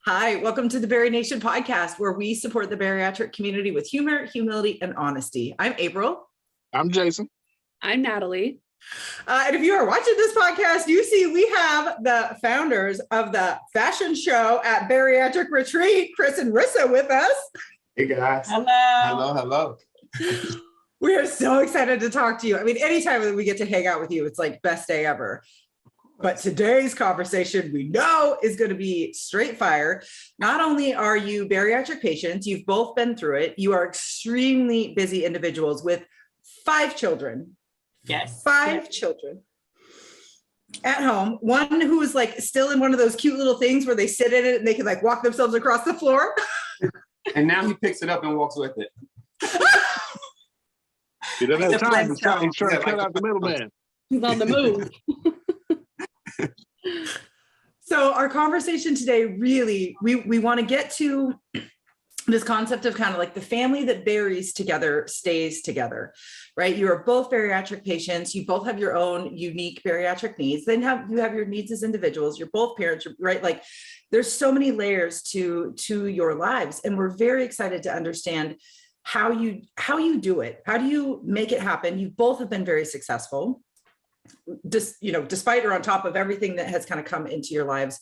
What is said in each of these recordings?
Hi, welcome to the Bari Nation podcast, where we support the bariatric community with humor, humility, and honesty. I'm April. I'm Jason. I'm Natalie. And if you are watching this podcast, you see we have the founders of the fashion show at Bariatric Retreat, Chris and Rissa, with us. Hey guys. Hello. We are so excited to talk to you. I mean, anytime that we get to hang out with you, it's like best day ever. But today's conversation, we know, is going to be straight fire. Not only are you bariatric patients, you've both been through it. You are extremely busy individuals with 5 children. Yes. 5 children at home. One who is like still in one of those cute little things where they sit in it and they can like walk themselves across the floor. And now he picks it up and walks with it. He doesn't have time. He's trying to cut out the middleman. He's on the move. So our conversation today, really, we want to get to this concept of kind of like the family that buries together stays together, right? You are both bariatric patients. You both have your own unique bariatric needs. Then you have your needs as individuals. You're both parents, right? Like there's so many layers to your lives. And we're very excited to understand how you do it. How do you make it happen? You both have been very successful. Just, despite or on top of everything that has kind of come into your lives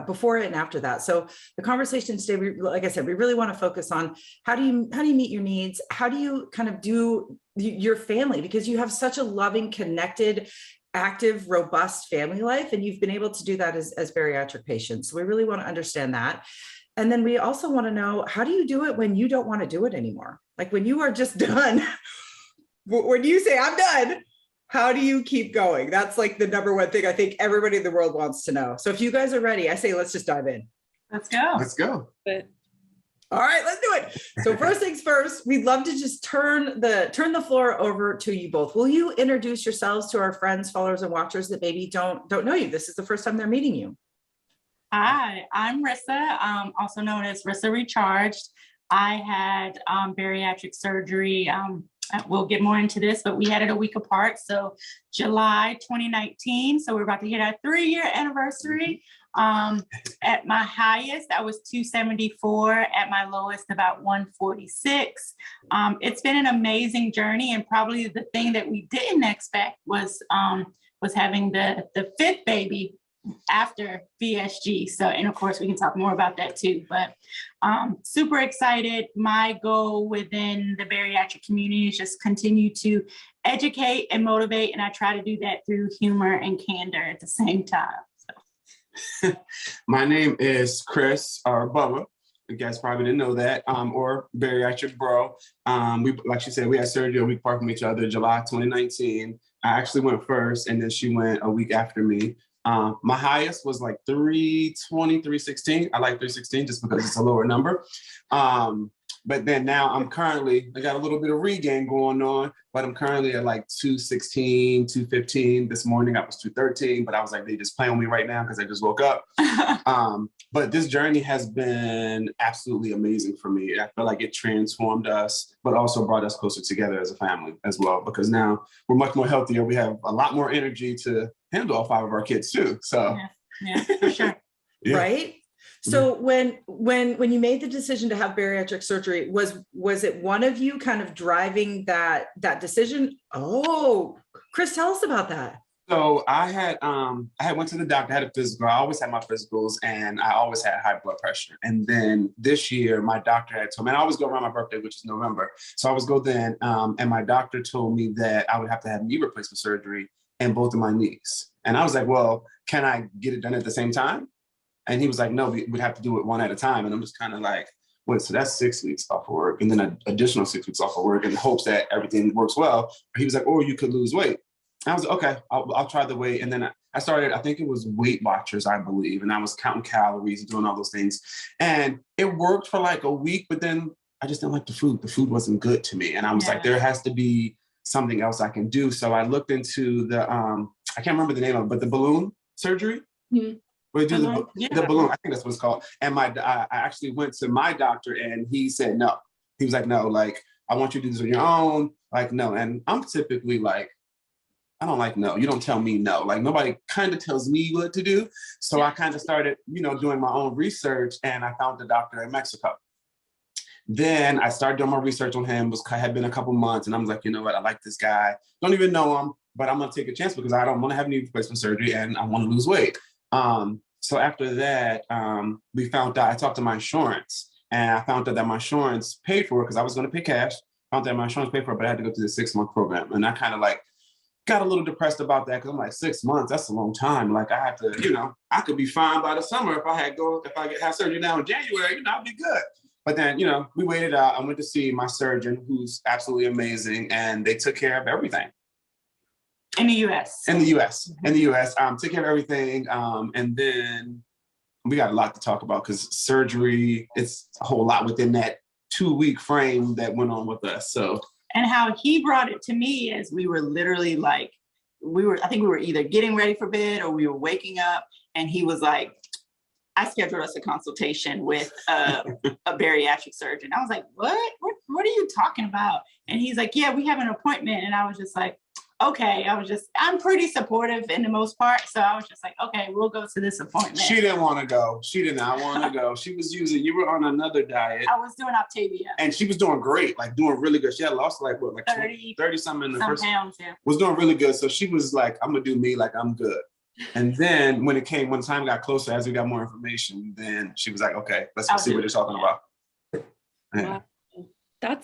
before and after that. So the conversation today, like I said, we really want to focus on how do you meet your needs? How do you kind of do your family? Because you have such a loving, connected, active, robust family life, and you've been able to do that as bariatric patients. So we really want to understand that. And then we also want to know, how do you do it when you don't want to do it anymore? Like when you are just done, when you say, I'm done, how do you keep going? That's like the number one thing I think everybody in the world wants to know. So if you guys are ready, I say, let's just dive in. Let's go. Let's go. All right, let's do it. So first things first, we'd love to just turn the floor over to you both. Will you introduce yourselves to our friends, followers, and watchers that maybe don't know you? This is the first time they're meeting you. Hi, I'm Rissa, also known as Rissa Recharged. I had bariatric surgery. We'll get more into this, but we had it a week apart. So July 2019. So we're about to hit our 3-year anniversary. At my highest, I was 274. At my lowest, about 146. It's been an amazing journey. And probably the thing that we didn't expect was having the 5th baby after VSG. So, and of course we can talk more about that too, but super excited. My goal within the bariatric community is just continue to educate and motivate. And I try to do that through humor and candor at the same time. So. My name is Chris, or Bubba. You guys probably didn't know that, or Bariatric Bro. Like she said, we had surgery a week apart from each other, July 2019. I actually went first, and then she went a week after me. My highest was like 320, 316. I like 316 just because it's a lower number. But then now I got a little bit of regain going on, but I'm currently at like 216, 215. This morning I was 213, but I was like, they just playing on me right now because I just woke up. But this journey has been absolutely amazing for me. I feel like it transformed us, but also brought us closer together as a family as well, because now we're much more healthier. We have a lot more energy to handle all 5 of our kids too. So yeah, for sure. Yeah. Right? So when you made the decision to have bariatric surgery, was it one of you kind of driving that decision? Oh, Chris, tell us about that. So I went to the doctor, I had a physical. I always had my physicals and I always had high blood pressure. And then this year, my doctor had told me, and I always go around my birthday, which is November. So I always go then, and my doctor told me that I would have to have knee replacement surgery in both of my knees. And I was like, well, can I get it done at the same time? And he was like, no, we'd have to do it one at a time. And I'm just kind of like, wait, so that's 6 weeks off of work and then an additional 6 weeks off of work in hopes that everything works well. He was like, or you could lose weight. I was like, okay, I'll try the weight. And then I started, I think it was Weight Watchers, I believe. And I was counting calories and doing all those things. And it worked for like a week, but then I just didn't like the food. The food wasn't good to me. And I was like, there has to be something else I can do. So I looked into the, I can't remember the name of it, but the balloon surgery. Mm-hmm. We do the balloon, I think that's what it's called. And I actually went to my doctor and he said no. He was like, no, like, I want you to do this on your own. Like, no. And I'm typically like, I don't like no. You don't tell me no. Like nobody kind of tells me what to do. So I kind of started, doing my own research, and I found the doctor in Mexico. Then I started doing my research on him. Had been a couple months, and I was like, you know what? I like this guy. Don't even know him, but I'm gonna take a chance because I don't want to have knee replacement surgery, and I want to lose weight. So after that, we found out. I talked to my insurance, and I found out that my insurance paid for it because I was going to pay cash. Found that my insurance paid for it, but I had to go through the 6-month program, and I kind of like got a little depressed about that because I'm like, 6 months, that's a long time. Like I have to, I could be fine by the summer if I have surgery now in January, I'd be good. But then, we waited out. I went to see my surgeon, who's absolutely amazing, and they took care of everything. In the U.S. Took care of everything. And then we got a lot to talk about because surgery, it's a whole lot within that 2-week frame that went on with us. So. And how he brought it to me is we were literally like, I think we were either getting ready for bed or we were waking up, and he was like, I scheduled us a consultation with a bariatric surgeon. I was like, what are you talking about? And he's like, yeah, we have an appointment. And I was just like, okay. I'm pretty supportive in the most part. So I was just like, okay, we'll go to this appointment. She didn't want to go. She did not want to go. She was you were on another diet. I was doing Optavia. And she was doing great, like doing really good. She had lost like 30 something in the first pounds, yeah. Was doing really good. So she was like, I'm gonna do me, like I'm good. And then when time got closer, as we got more information, then she was like, okay, let's see what you're talking about. Yeah. Wow.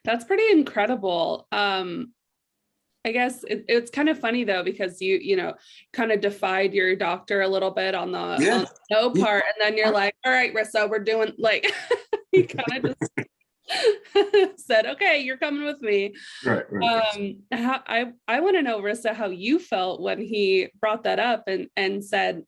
That's pretty incredible. I guess it's kind of funny though, because you kind of defied your doctor a little bit on the no part. And then you're like, all right, Rissa, we're doing like, you kind of just said, okay, you're coming with me. Right. I want to know, Rissa, how you felt when he brought that up and said,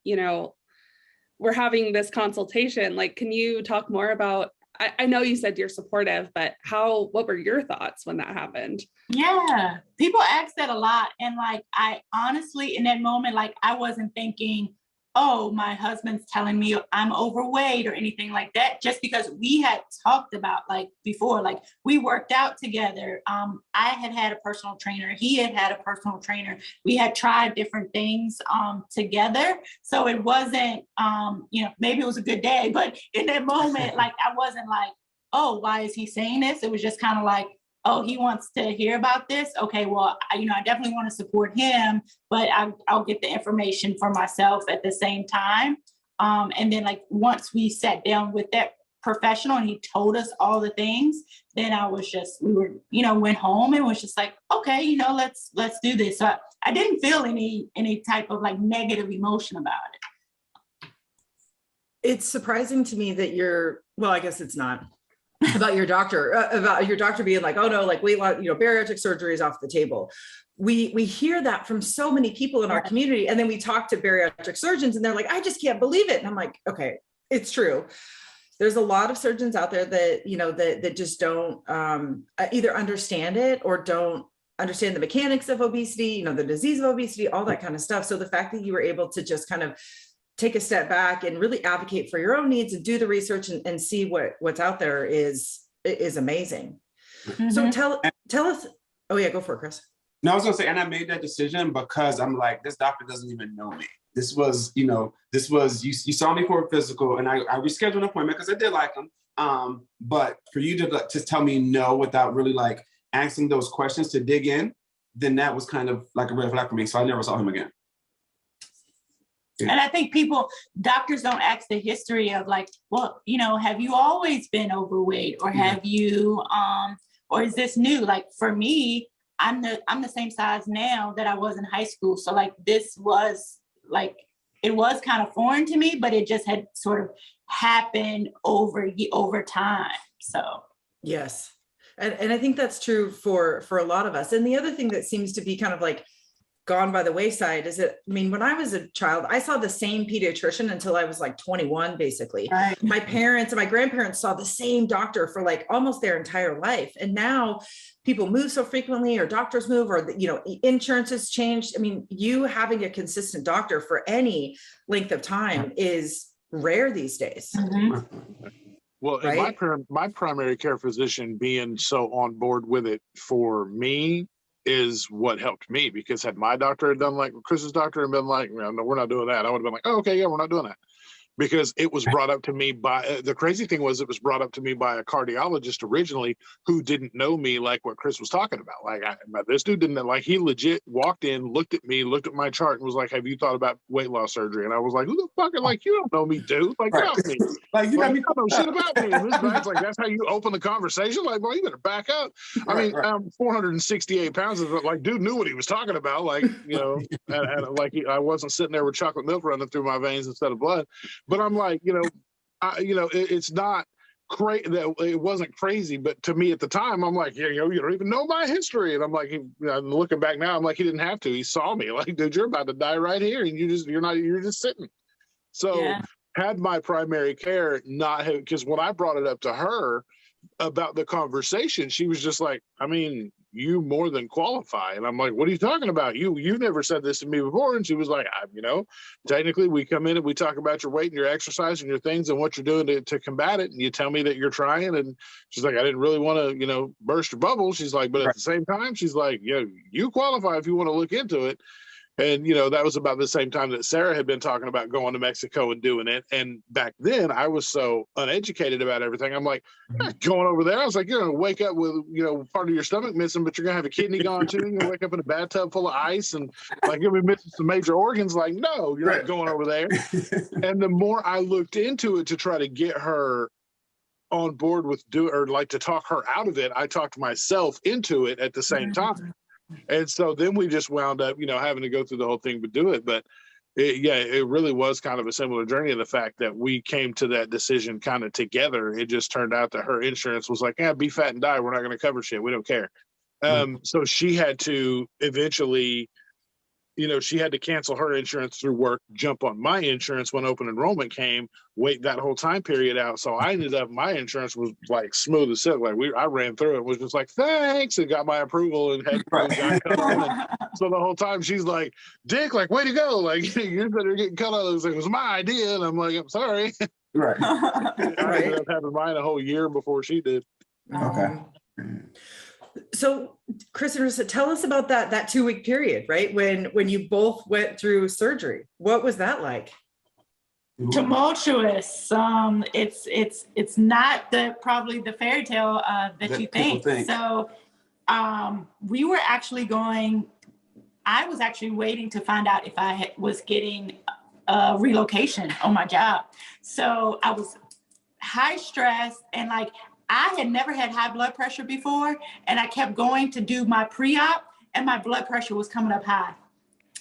we're having this consultation. Like, can you talk more about, I know you said you're supportive, but what were your thoughts when that happened? Yeah, people ask that a lot. And like, I honestly, in that moment, like I wasn't thinking, oh, my husband's telling me I'm overweight or anything like that, just because we had talked about like before, like we worked out together. I had a personal trainer. He had a personal trainer. We had tried different things together. So it wasn't, maybe it was a good day, but in that moment, like I wasn't like, oh, why is he saying this? It was just kind of like, oh, he wants to hear about this. Okay, well, I definitely want to support him, but I'll get the information for myself at the same time. And then like, once we sat down with that professional and he told us all the things, then went home and was just like, okay, let's do this. So I didn't feel any type of like negative emotion about it. It's surprising to me that I guess it's not. About your doctor being like, oh no, like weight loss, bariatric surgery is off the table. We hear that from so many people in our community. And then we talk to bariatric surgeons and they're like, I just can't believe it. And I'm like, okay, it's true. There's a lot of surgeons out there that, that just don't either understand it or don't understand the mechanics of obesity, the disease of obesity, all that kind of stuff. So the fact that you were able to just kind of take a step back and really advocate for your own needs and do the research and see what's out there is amazing. Mm-hmm. So tell us, oh yeah, go for it, Chris. No, I was gonna say, and I made that decision because I'm like, this doctor doesn't even know me. This was, you saw me for a physical and I rescheduled an appointment because I did like him. But for you to just tell me no without really like asking those questions to dig in, then that was kind of like a red flag for me. So I never saw him again. Yeah. And I think doctors don't ask the history of like, well, have you always been overweight or have you, or is this new? Like for me, I'm the same size now that I was in high school. So like, this was like, it was kind of foreign to me, but it just had sort of happened over time. So. Yes. And I think that's true for a lot of us. And the other thing that seems to be kind of like gone by the wayside is that, when I was a child, I saw the same pediatrician until I was like 21, basically. Right. My parents and my grandparents saw the same doctor for like almost their entire life. And now people move so frequently or doctors move or, insurance has changed. You having a consistent doctor for any length of time is rare these days. Mm-hmm. Well, right? My primary care physician being so on board with it for me is what helped me, because had my doctor had done like Chris's doctor and been like, no, we're not doing that, I would have been like, oh, okay, yeah, we're not doing that. Because it was brought up to me by, the crazy thing was it was brought up to me by a cardiologist originally who didn't know me like what Chris was talking about. Like this dude didn't, like, he legit walked in, looked at me, looked at my chart and was like, have you thought about weight loss surgery? And I was like, who the fuck, like, you don't know me, dude. Like, get off me. Like, you got me. You don't know shit about me. And this guy's like, that's how you open the conversation? Like, well, you better back up. I mean, I'm 468 pounds. Like, dude knew what he was talking about. Like, you know, and like I wasn't sitting there with chocolate milk running through my veins instead of blood. But I'm like, it's not crazy. It wasn't crazy, but to me at the time, I'm like, you don't even know my history. And I'm like, looking back now, I'm like, he didn't have to. He saw me. Like, dude, you're about to die right here, and you're just sitting. So Yeah. Had my primary care not have, because when I brought it up to her about the conversation, she was just like, I mean, you more than qualify. And I'm like, what are you talking about? You never said this to me before. And she was like, technically we come in and we talk about your weight and your exercise and your things and what you're doing to combat it. And you tell me that you're trying. And she's like, I didn't really want to, burst your bubble. She's like, but at the same time, she's like, you qualify if you want to look into it. And, that was about the same time that Sarah had been talking about going to Mexico and doing it. And back then I was so uneducated about everything. I'm like, going over there. I was like, you're going to wake up with, part of your stomach missing, but you're going to have a kidney gone too. You're going to wake up in a bathtub full of ice and like you'll be missing some major organs. Like, no, you're not going over there. And the more I looked into it to try to get her on board with to talk her out of it, I talked myself into it at the same time. And so then we just wound up, having to go through the whole thing to do it. But it really was kind of a similar journey in the fact that we came to that decision kind of together. It just turned out that her insurance was like, be fat and die. We're not going to cover shit. We don't care. So she had to eventually, she had to cancel her insurance through work, jump on my insurance when open enrollment came, wait that whole time period out. So I ended up, my insurance was like smooth as silk. Like I ran through it, was just like, thanks, and got my approval and had got cut on. So the whole time she's like, Dick, like, way to go. Like, you're better getting cut on. It was my idea. And I'm like, I'm sorry. Right. I ended up having mine a whole year before she did. Okay. So Chris and Rissa, tell us about that 2-week period, right? When you both went through surgery. What was that like? Tumultuous. It's not probably the fairy tale that you think. So we were actually I was actually waiting to find out if I was getting a relocation on my job. So I was high stress and like, I had never had high blood pressure before, and I kept going to do my pre-op, and my blood pressure was coming up high.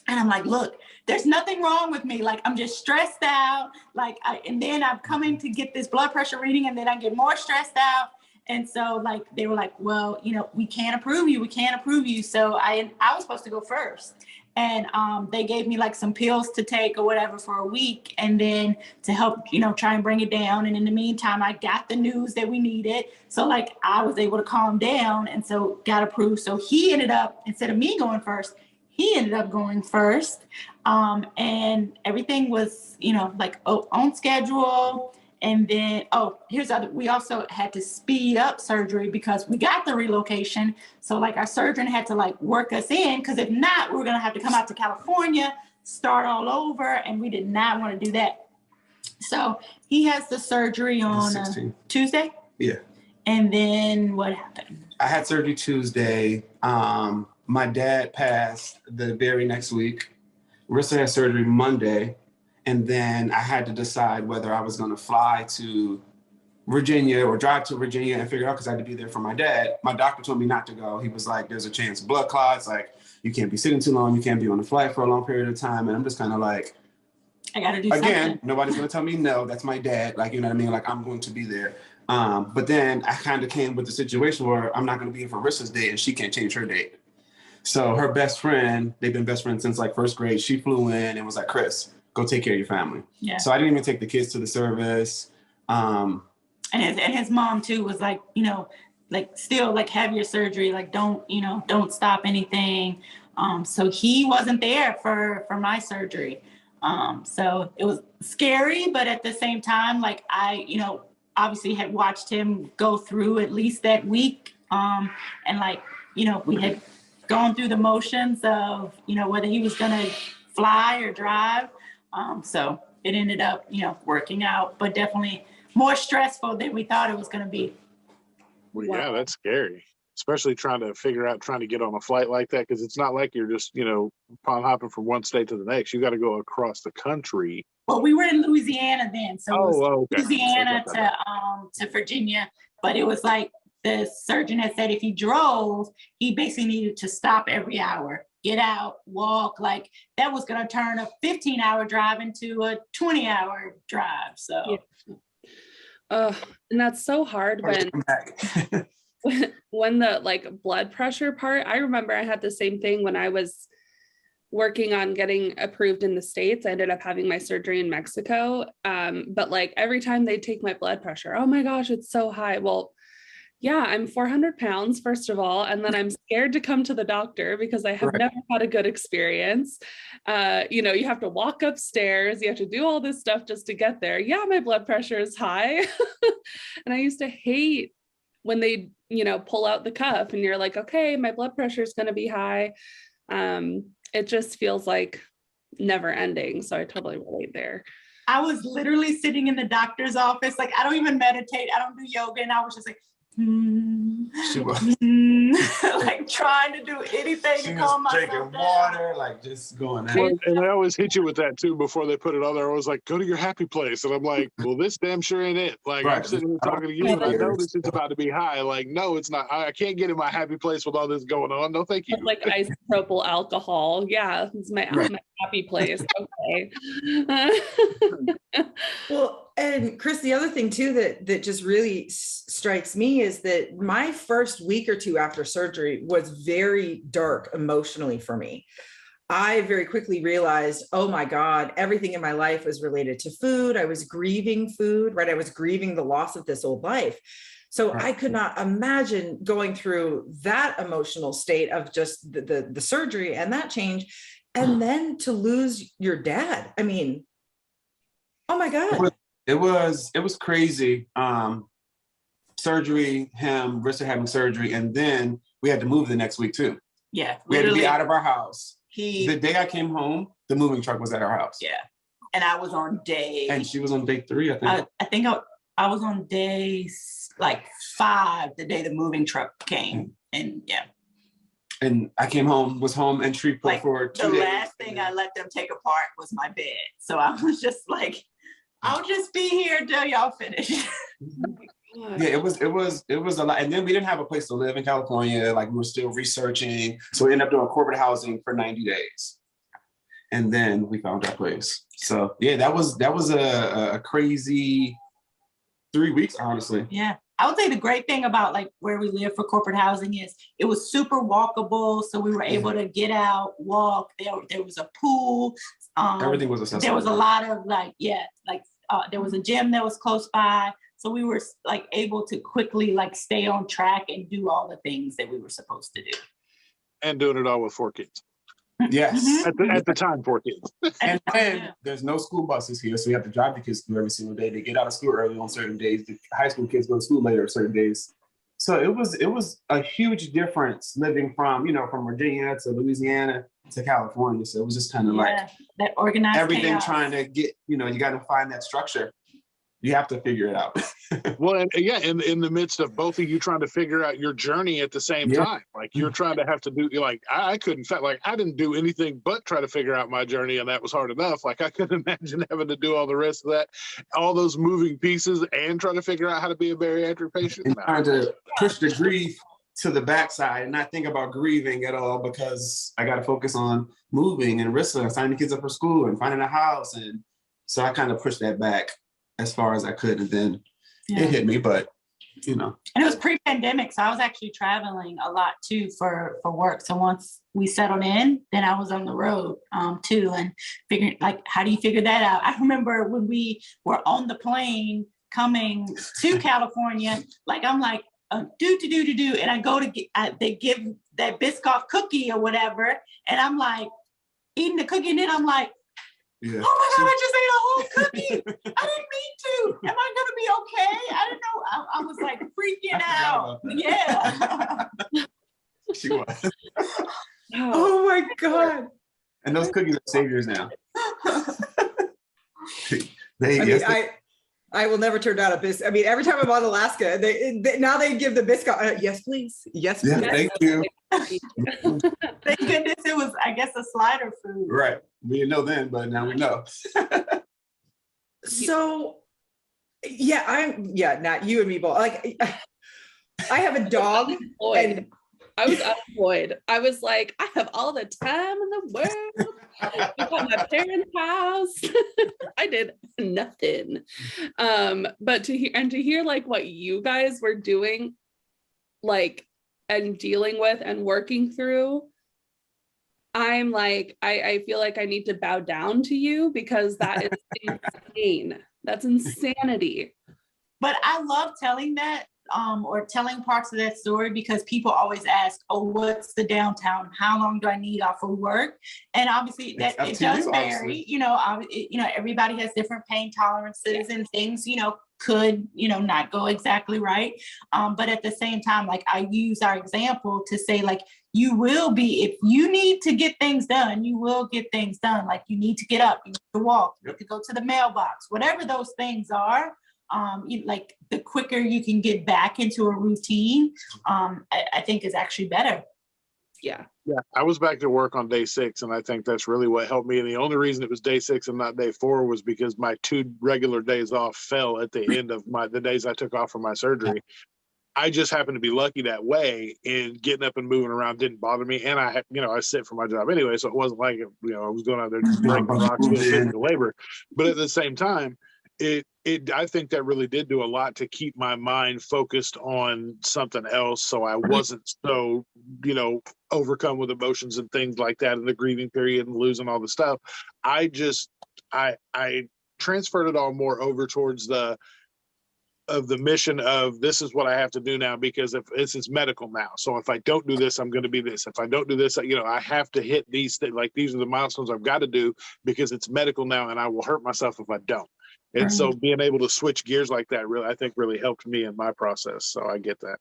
And I'm like, look, there's nothing wrong with me. Like, I'm just stressed out. Like, and then I'm coming to get this blood pressure reading, and then I get more stressed out. And so, like, they were like, well, we can't approve you. We can't approve you. So I was supposed to go first. And they gave me like some pills to take or whatever for a week, and then to help, try and bring it down. And in the meantime, I got the news that we needed. So like I was able to calm down, and so got approved. So he ended up, instead of me going first, he ended up going first. And everything was, on schedule. And then, we also had to speed up surgery because we got the relocation. So like our surgeon had to like work us in, because if not, we were going to have to come out to California, start all over. And we did not want to do that. So he has the surgery on Tuesday. Yeah. And then what happened? I had surgery Tuesday. My dad passed the very next week. Rissa had surgery Monday. And then I had to decide whether I was going to fly to Virginia or drive to Virginia and figure out, because I had to be there for my dad. My doctor told me not to go. He was like, there's a chance of blood clots. Like, you can't be sitting too long. You can't be on the flight for a long period of time. And I'm just kind of like, I got to do something. Again, nobody's going to tell me no. That's my dad. Like, you know what I mean? Like, I'm going to be there. But then I kind of came with the situation where I'm not going to be here for Rissa's date and she can't change her date. So her best friend, they've been best friends since like first grade. She flew in and was like, Chris, go take care of your family. Yeah. So I didn't even take the kids to the service. And his mom too was like, still like have your surgery. Like, don't stop anything. So he wasn't there for my surgery. So it was scary, but at the same time, like I, obviously had watched him go through at least that week. And like, we had going through the motions of, whether he was going to fly or drive. So it ended up, working out, but definitely more stressful than we thought it was going to be. Well, yeah, that's scary, especially trying to get on a flight like that, because it's not like you're just, pond hopping from one state to the next. You got to go across the country. Well, we were in Louisiana then, so it was okay. Louisiana to Virginia, but it was like the surgeon had said if he drove, he basically needed to stop every hour, get out, walk. Like that was going to turn a 15-hour drive into a 20-hour drive. So, and that's so hard when the like blood pressure part. I remember I had the same thing when I was working on getting approved in the States. I ended up having my surgery in Mexico. But like every time they take my blood pressure, oh my gosh, it's so high. Well, yeah, I'm 400 pounds, first of all. And then I'm scared to come to the doctor because I have never had a good experience. You have to walk upstairs. You have to do all this stuff just to get there. Yeah, my blood pressure is high. And I used to hate when they, pull out the cuff and you're like, okay, my blood pressure is going to be high. It just feels like never ending. So I totally relate there. I was literally sitting in the doctor's office. Like, I don't even meditate. I don't do yoga. And I was just like, She was like trying to do anything to calm myself drinking down. water, like just going at Well, it. and I always hit you with that too before they put it on there. I was like, go to your happy place. And I'm like, well, this damn sure ain't it. Like, I'm sitting here talking to you and I know this is about to be high. Like, no, it's not. I can't get in my happy place with all this going on. No, thank you. It's like isopropyl alcohol. Yeah, it's my happy place. Okay. Well, and Chris, the other thing too that just really strikes me is that my first week or two after surgery was very dark emotionally for me. I very quickly realized, oh my God, everything in my life was related to food. I was grieving food, right? I was grieving the loss of this old life. So I could not imagine going through that emotional state of just the surgery and that change. And then to lose your dad. I mean, oh my God. It was crazy. Surgery, Rissa having surgery, and then we had to move the next week too. Yeah. We had to be out of our house. The day I came home, the moving truck was at our house. Yeah. And I was on day. And she was on day 3, I think. I think I was on day like 5, the day the moving truck came. And yeah. And I was home in Shreveport for 2 days. The last thing I let them take apart was my bed. So I was just like, I'll just be here till y'all finish. Yeah, it was a lot. And then we didn't have a place to live in California. Like we were still researching. So we ended up doing corporate housing for 90 days. And then we found our place. So yeah, that was a crazy 3 weeks, honestly. Yeah. I would say the great thing about like where we live for corporate housing is it was super walkable. So we were able to get out, walk. There was a pool. Everything was accessible. There was a lot of there was a gym that was close by. So we were like able to quickly like stay on track and do all the things that we were supposed to do. And doing it all with 4 kids. Yes. At the time, 4 kids. And then there's no school buses here, so we have to drive the kids to school every single day. They get out of school early on certain days. The high school kids go to school later certain days. So it was a huge difference living from Virginia to Louisiana to California. So it was just kind of like that organized everything chaos. Trying to get, you got to find that structure. You have to figure it out. Well, and in the midst of both of you trying to figure out your journey at the same time, like you're trying to have to do, like I couldn't, like I didn't do anything but try to figure out my journey, and that was hard enough. Like I couldn't imagine having to do all the rest of that, all those moving pieces, and trying to figure out how to be a bariatric patient. And trying to push the grief to the backside and not think about grieving at all, because I got to focus on moving and Rissa, signing the kids up for school and finding a house, and so I kind of pushed that back as far as I could, and then it hit me, but And it was pre-pandemic, so I was actually traveling a lot too for work. So once we settled in, then I was on the road too, and figuring like, how do you figure that out? I remember when we were on the plane coming to California, like I'm like, do, and I go to get, they give that Biscoff cookie or whatever, and I'm like eating the cookie, and then I'm like, oh my God, I just ate a whole cookie. I didn't mean to. Am I going to be okay? I didn't know. I was like freaking out. Yeah. She was. And those cookies are saviors now. I will never turn down a biscuit. I mean, every time I'm on Alaska, now they give the biscuit. Yes, please. Yes, please. Yeah, thank you. Thank goodness it was, I guess, a slider food. Right. We didn't know then, but now we know. So, not you and me both. Like, I have a dog. And I was unemployed. I was like, I have all the time in the world. At my parents' house. I did nothing. But to hear like what you guys were doing, like, and dealing with and working through, I'm like, I feel like I need to bow down to you, because that is insane. That's insanity. But I love telling that, or telling parts of that story, because people always ask, oh, what's the downtown? How long do I need off of work? And obviously that it does vary, everybody has different pain tolerances and things, could, not go exactly right. But at the same time, like, I use our example to say, like, you will be, if you need to get things done, you will get things done. Like, you need to get up, you need to walk, you need to go to the mailbox, whatever those things are. Like, the quicker you can get back into a routine, I think is actually better. Yeah. I was back to work on day 6, and I think that's really what helped me. And the only reason it was day 6 and not day 4 was because my 2 regular days off fell at the end of the days I took off from my surgery. I just happened to be lucky that way, and getting up and moving around didn't bother me. And I sit for my job anyway, so it wasn't like, I was going out there just breaking rocks, doing physical labor. But at the same time, I think that really did do a lot to keep my mind focused on something else, so I wasn't so, overcome with emotions and things like that in the grieving period and losing all the stuff. I transferred it all more over towards the mission of, this is what I have to do now, because if this is medical now. So if I don't do this, I'm going to be this. If I don't do this, I have to hit these things. Like, these are the milestones I've got to do, because it's medical now, and I will hurt myself if I don't. And so being able to switch gears like that I think really helped me in my process. So I get that.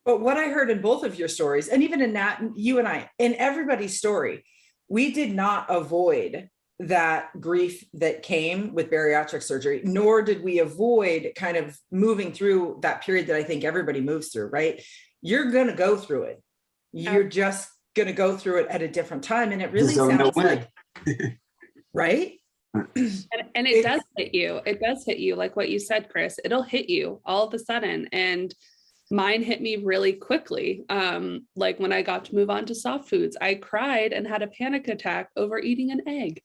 But what I heard in both of your stories, and even in Nat, you and I, in everybody's story, we did not avoid that grief that came with bariatric surgery, nor did we avoid kind of moving through that period that I think everybody moves through, right? You're going to go through it. You're just going to go through it at a different time. And it really sounds like, right? And it does hit you. It does hit you. Like what you said, Chris, it'll hit you all of a sudden. And mine hit me really quickly. Like when I got to move on to soft foods, I cried and had a panic attack over eating an egg.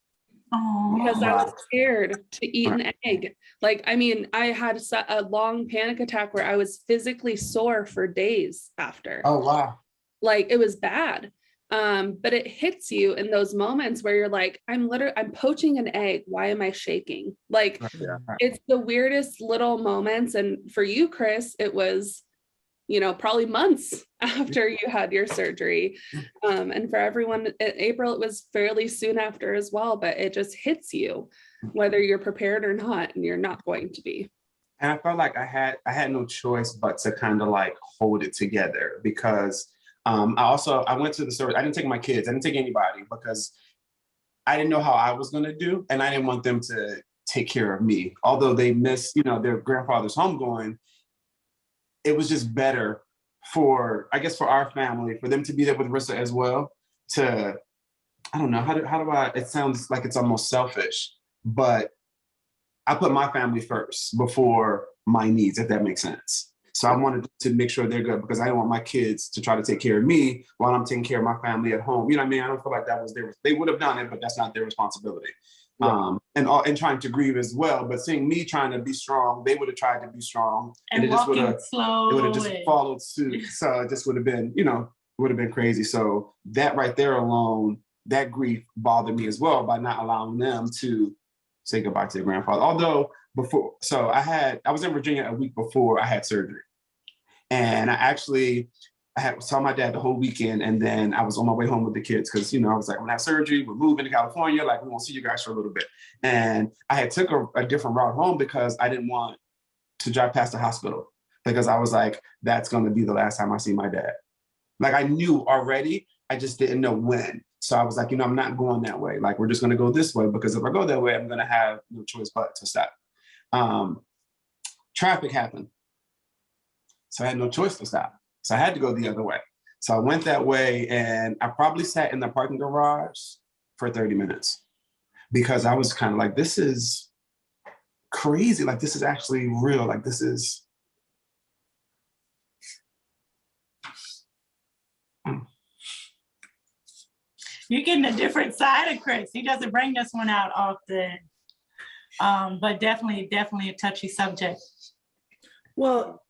Because I was scared to eat an egg. Like, I mean, I had a long panic attack where I was physically sore for days after. Oh, wow. Like, it was bad. But it hits you in those moments where you're like, I'm poaching an egg. Why am I shaking? Like, it's the weirdest little moments. And for you, Chris, it was, probably months after you had your surgery. And for everyone, April, it was fairly soon after as well, but it just hits you whether you're prepared or not, and you're not going to be. And I felt like I had no choice but to kind of like hold it together, because I went to the surgery. I didn't take my kids. I didn't take anybody, because I didn't know how I was going to do. And I didn't want them to take care of me. Although they missed, their grandfather's homegoing, it was just better for our family, for them to be there with Rissa as well. I don't know, it sounds like it's almost selfish, but I put my family first before my needs, if that makes sense. So I wanted to make sure they're good, because I don't want my kids to try to take care of me while I'm taking care of my family at home. You know what I mean? I don't feel like that was they would have done it, but that's not their responsibility. Right. And trying to grieve as well, but seeing me trying to be strong, they would have tried to be strong, and it just would have just followed suit. So it just would have been, would have been crazy. So that right there alone, that grief bothered me as well, by not allowing them to say goodbye to their grandfather. Although I was in Virginia a week before I had surgery. And I saw my dad the whole weekend, and then I was on my way home with the kids, because, I was like, when I have surgery, we're moving to California, like, we won't see you guys for a little bit. And I had took a different route home, because I didn't want to drive past the hospital, because I was like, that's going to be the last time I see my dad. Like, I knew already, I just didn't know when. So I was like, I'm not going that way. Like, we're just going to go this way, because if I go that way, I'm going to have no choice but to stop. Traffic happened. So I had no choice to stop. So I had to go the other way. So I went that way, and I probably sat in the parking garage for 30 minutes because I was kind of like, this is crazy. Like, this is actually real. Like, this is. You're getting a different side of Chris. He doesn't bring this one out often, but definitely a touchy subject. Well,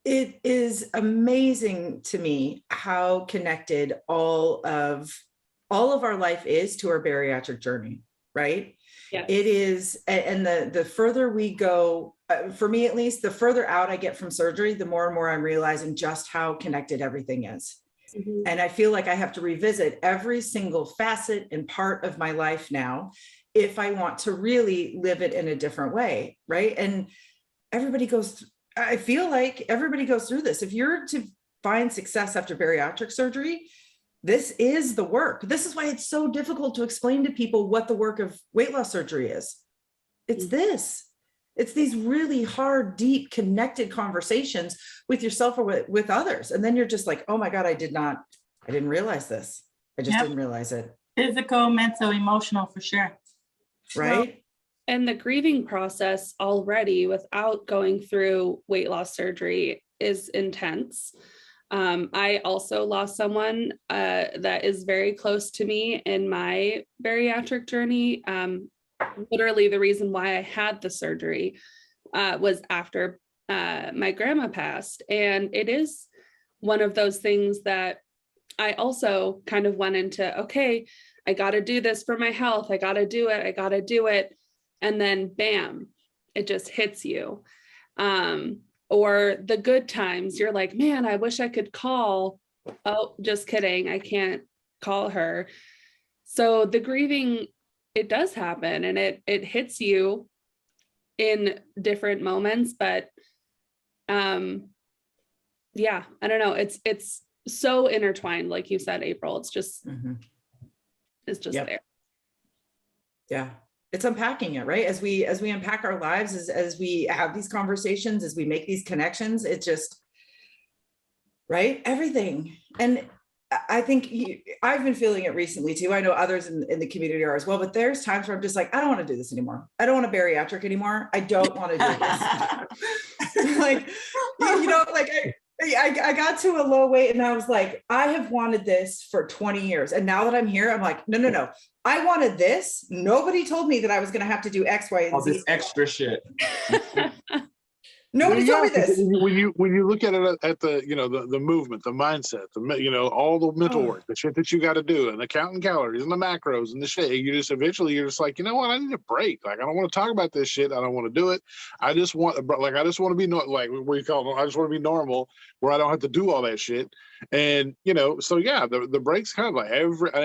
it is amazing to me how connected all of our life is to our bariatric journey, right? Yeah. It is, and the further we go, for me at least, the further out I get from surgery, the more and more I'm realizing just how connected everything is. Mm-hmm. And I feel like I have to revisit every single facet and part of my life now if I want to really live it in a different way, right? And I feel like everybody goes through this. If you're to find success after bariatric surgery, this is the work. This is why it's so difficult to explain to people what the work of weight loss surgery is. It's this. It's these really hard, deep, connected conversations with yourself or with others. And then you're just like, oh my God, I didn't realize this. I just didn't realize it. Physical, mental, emotional, for sure. Right. Well, and the grieving process already without going through weight loss surgery is intense. I also lost someone that is very close to me in my bariatric journey. Literally the reason why I had the surgery was after my grandma passed. And it is one of those things that I also kind of went into, okay, I got to do this for my health. I got to do it. And then bam, it just hits you. Or the good times, you're like, man, I wish I could call. Oh, just kidding. I can't call her. So the grieving, it does happen, and it hits you in different moments, but yeah, I don't know. It's so intertwined, like you said, April. It's just, it's just there. Yeah. It's unpacking it, right? As we unpack our lives, as we have these conversations, as we make these connections, it's just, right? Everything. And I think I've been feeling it recently too. I know others in the community are as well, but there's times where I'm just like, I don't want to do this anymore. I don't want a bariatric anymore. I don't want to do this. Like, like I got to a low weight and I was like, I have wanted this for 20 years. And now that I'm here, I'm like, no. I wanted this. Nobody told me that I was going to have to do X, Y, and all Z. this extra shit. Nobody told me this. When you look at it at the the movement, the mindset, all the mental work, the shit that you got to do, and the counting calories and the macros and the shit, you're just like, you know what? I need a break. Like, I don't want to talk about this shit. I don't want to do it. I just want to be like what you call it. I just want to be normal, where I don't have to do all that shit. And so yeah, the break's kind of like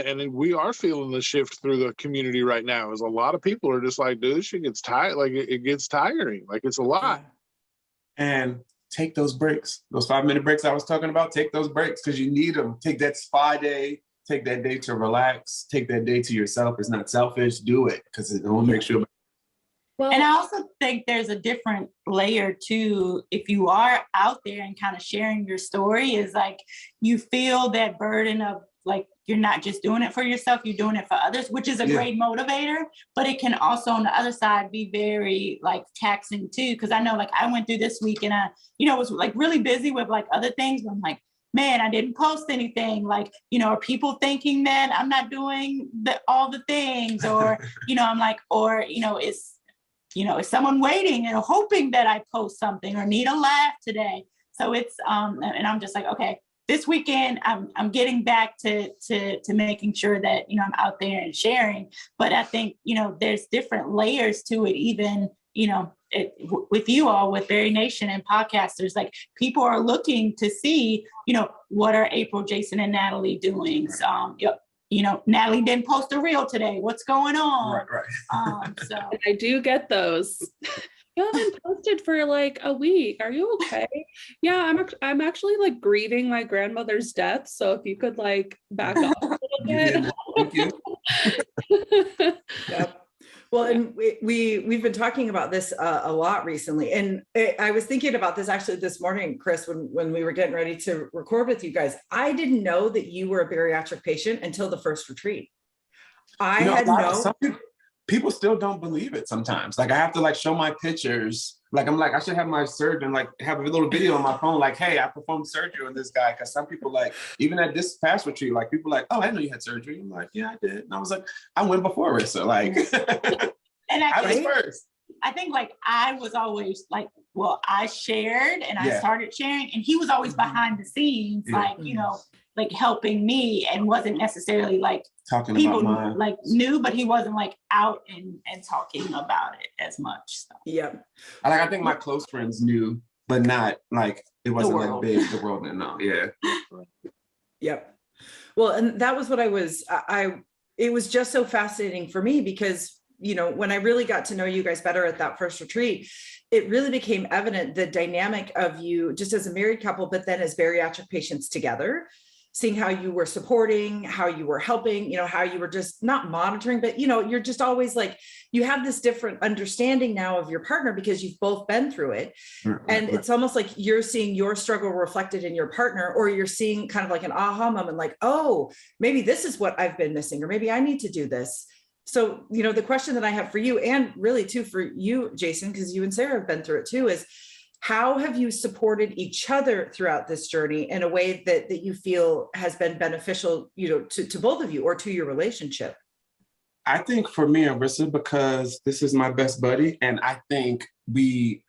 and we are feeling the shift through the community right now. As a lot of people are just like, dude, this shit gets tired. Like it gets tiring. Like it's a lot. Yeah. And take those breaks, those 5-minute breaks I was talking about. Take those breaks because you need them. Take that spa day. Take that day to relax. Take that day to yourself. It's not selfish. Do it because it will make sure. Well, and I also think there's a different layer too. If you are out there and kind of sharing your story, is like you feel that burden of like you're not just doing it for yourself, you're doing it for others, which is a great motivator. But it can also on the other side be very like taxing too. Cause I know like I went through this week and I, was like really busy with like other things. But I'm like, man, I didn't post anything. Like, are people thinking that I'm not doing all the things? Or, I'm like, or, is someone waiting and hoping that I post something or need a laugh today? So it's, and I'm just like, okay, this weekend, I'm getting back to making sure that, I'm out there and sharing. But I think, there's different layers to it, even, with you all, with Bari Nation and podcasters, like people are looking to see, what are April, Jason, and Natalie doing? Natalie didn't post a reel today. What's going on? Right. So I do get those. You haven't posted for like a week. Are you okay? Yeah, I'm actually like grieving my grandmother's death. So if you could like back off a little bit. Thank you. Yep. Well, and we've been talking about this a lot recently, and I was thinking about this actually this morning, Chris, when we were getting ready to record with you guys. I didn't know that you were a bariatric patient until the first retreat. I had no. People still don't believe it sometimes. Like I have to like show my pictures. Like I'm like, I should have my surgeon like have a little video on my phone, like, hey, I performed surgery on this guy. Cause some people like, even at this past retreat, like people like, oh, I didn't know you had surgery. I'm like, yeah, I did. And I was like, I went before Rissa. Like and I was first. I think like I was always like, well, I shared and I started sharing, and he was always behind the scenes, like, you know, like helping me, and wasn't necessarily like talking people about mine. Like knew, but he wasn't like out and talking about it as much. So. Yeah. I think my close friends knew, but not like, it wasn't like big, the world didn't know. Yeah. Yep. Well, and that was what it was just so fascinating for me because, you know, when I really got to know you guys better at that first retreat, it really became evident the dynamic of you just as a married couple, but then as bariatric patients together, seeing how you were supporting, how you were helping, you know, how you were just not monitoring, but, you know, you're just always like, you have this different understanding now of your partner because you've both been through it. And it's almost like you're seeing your struggle reflected in your partner, or you're seeing kind of like an aha moment, like, oh, maybe this is what I've been missing, or maybe I need to do this. So, you know, the question that I have for you, and really too for you, Jason, because you and Sarah have been through it too, is how have you supported each other throughout this journey in a way that you feel has been beneficial, you know, to both of you or to your relationship? I think for me and Rissa, because this is my best buddy, and I think we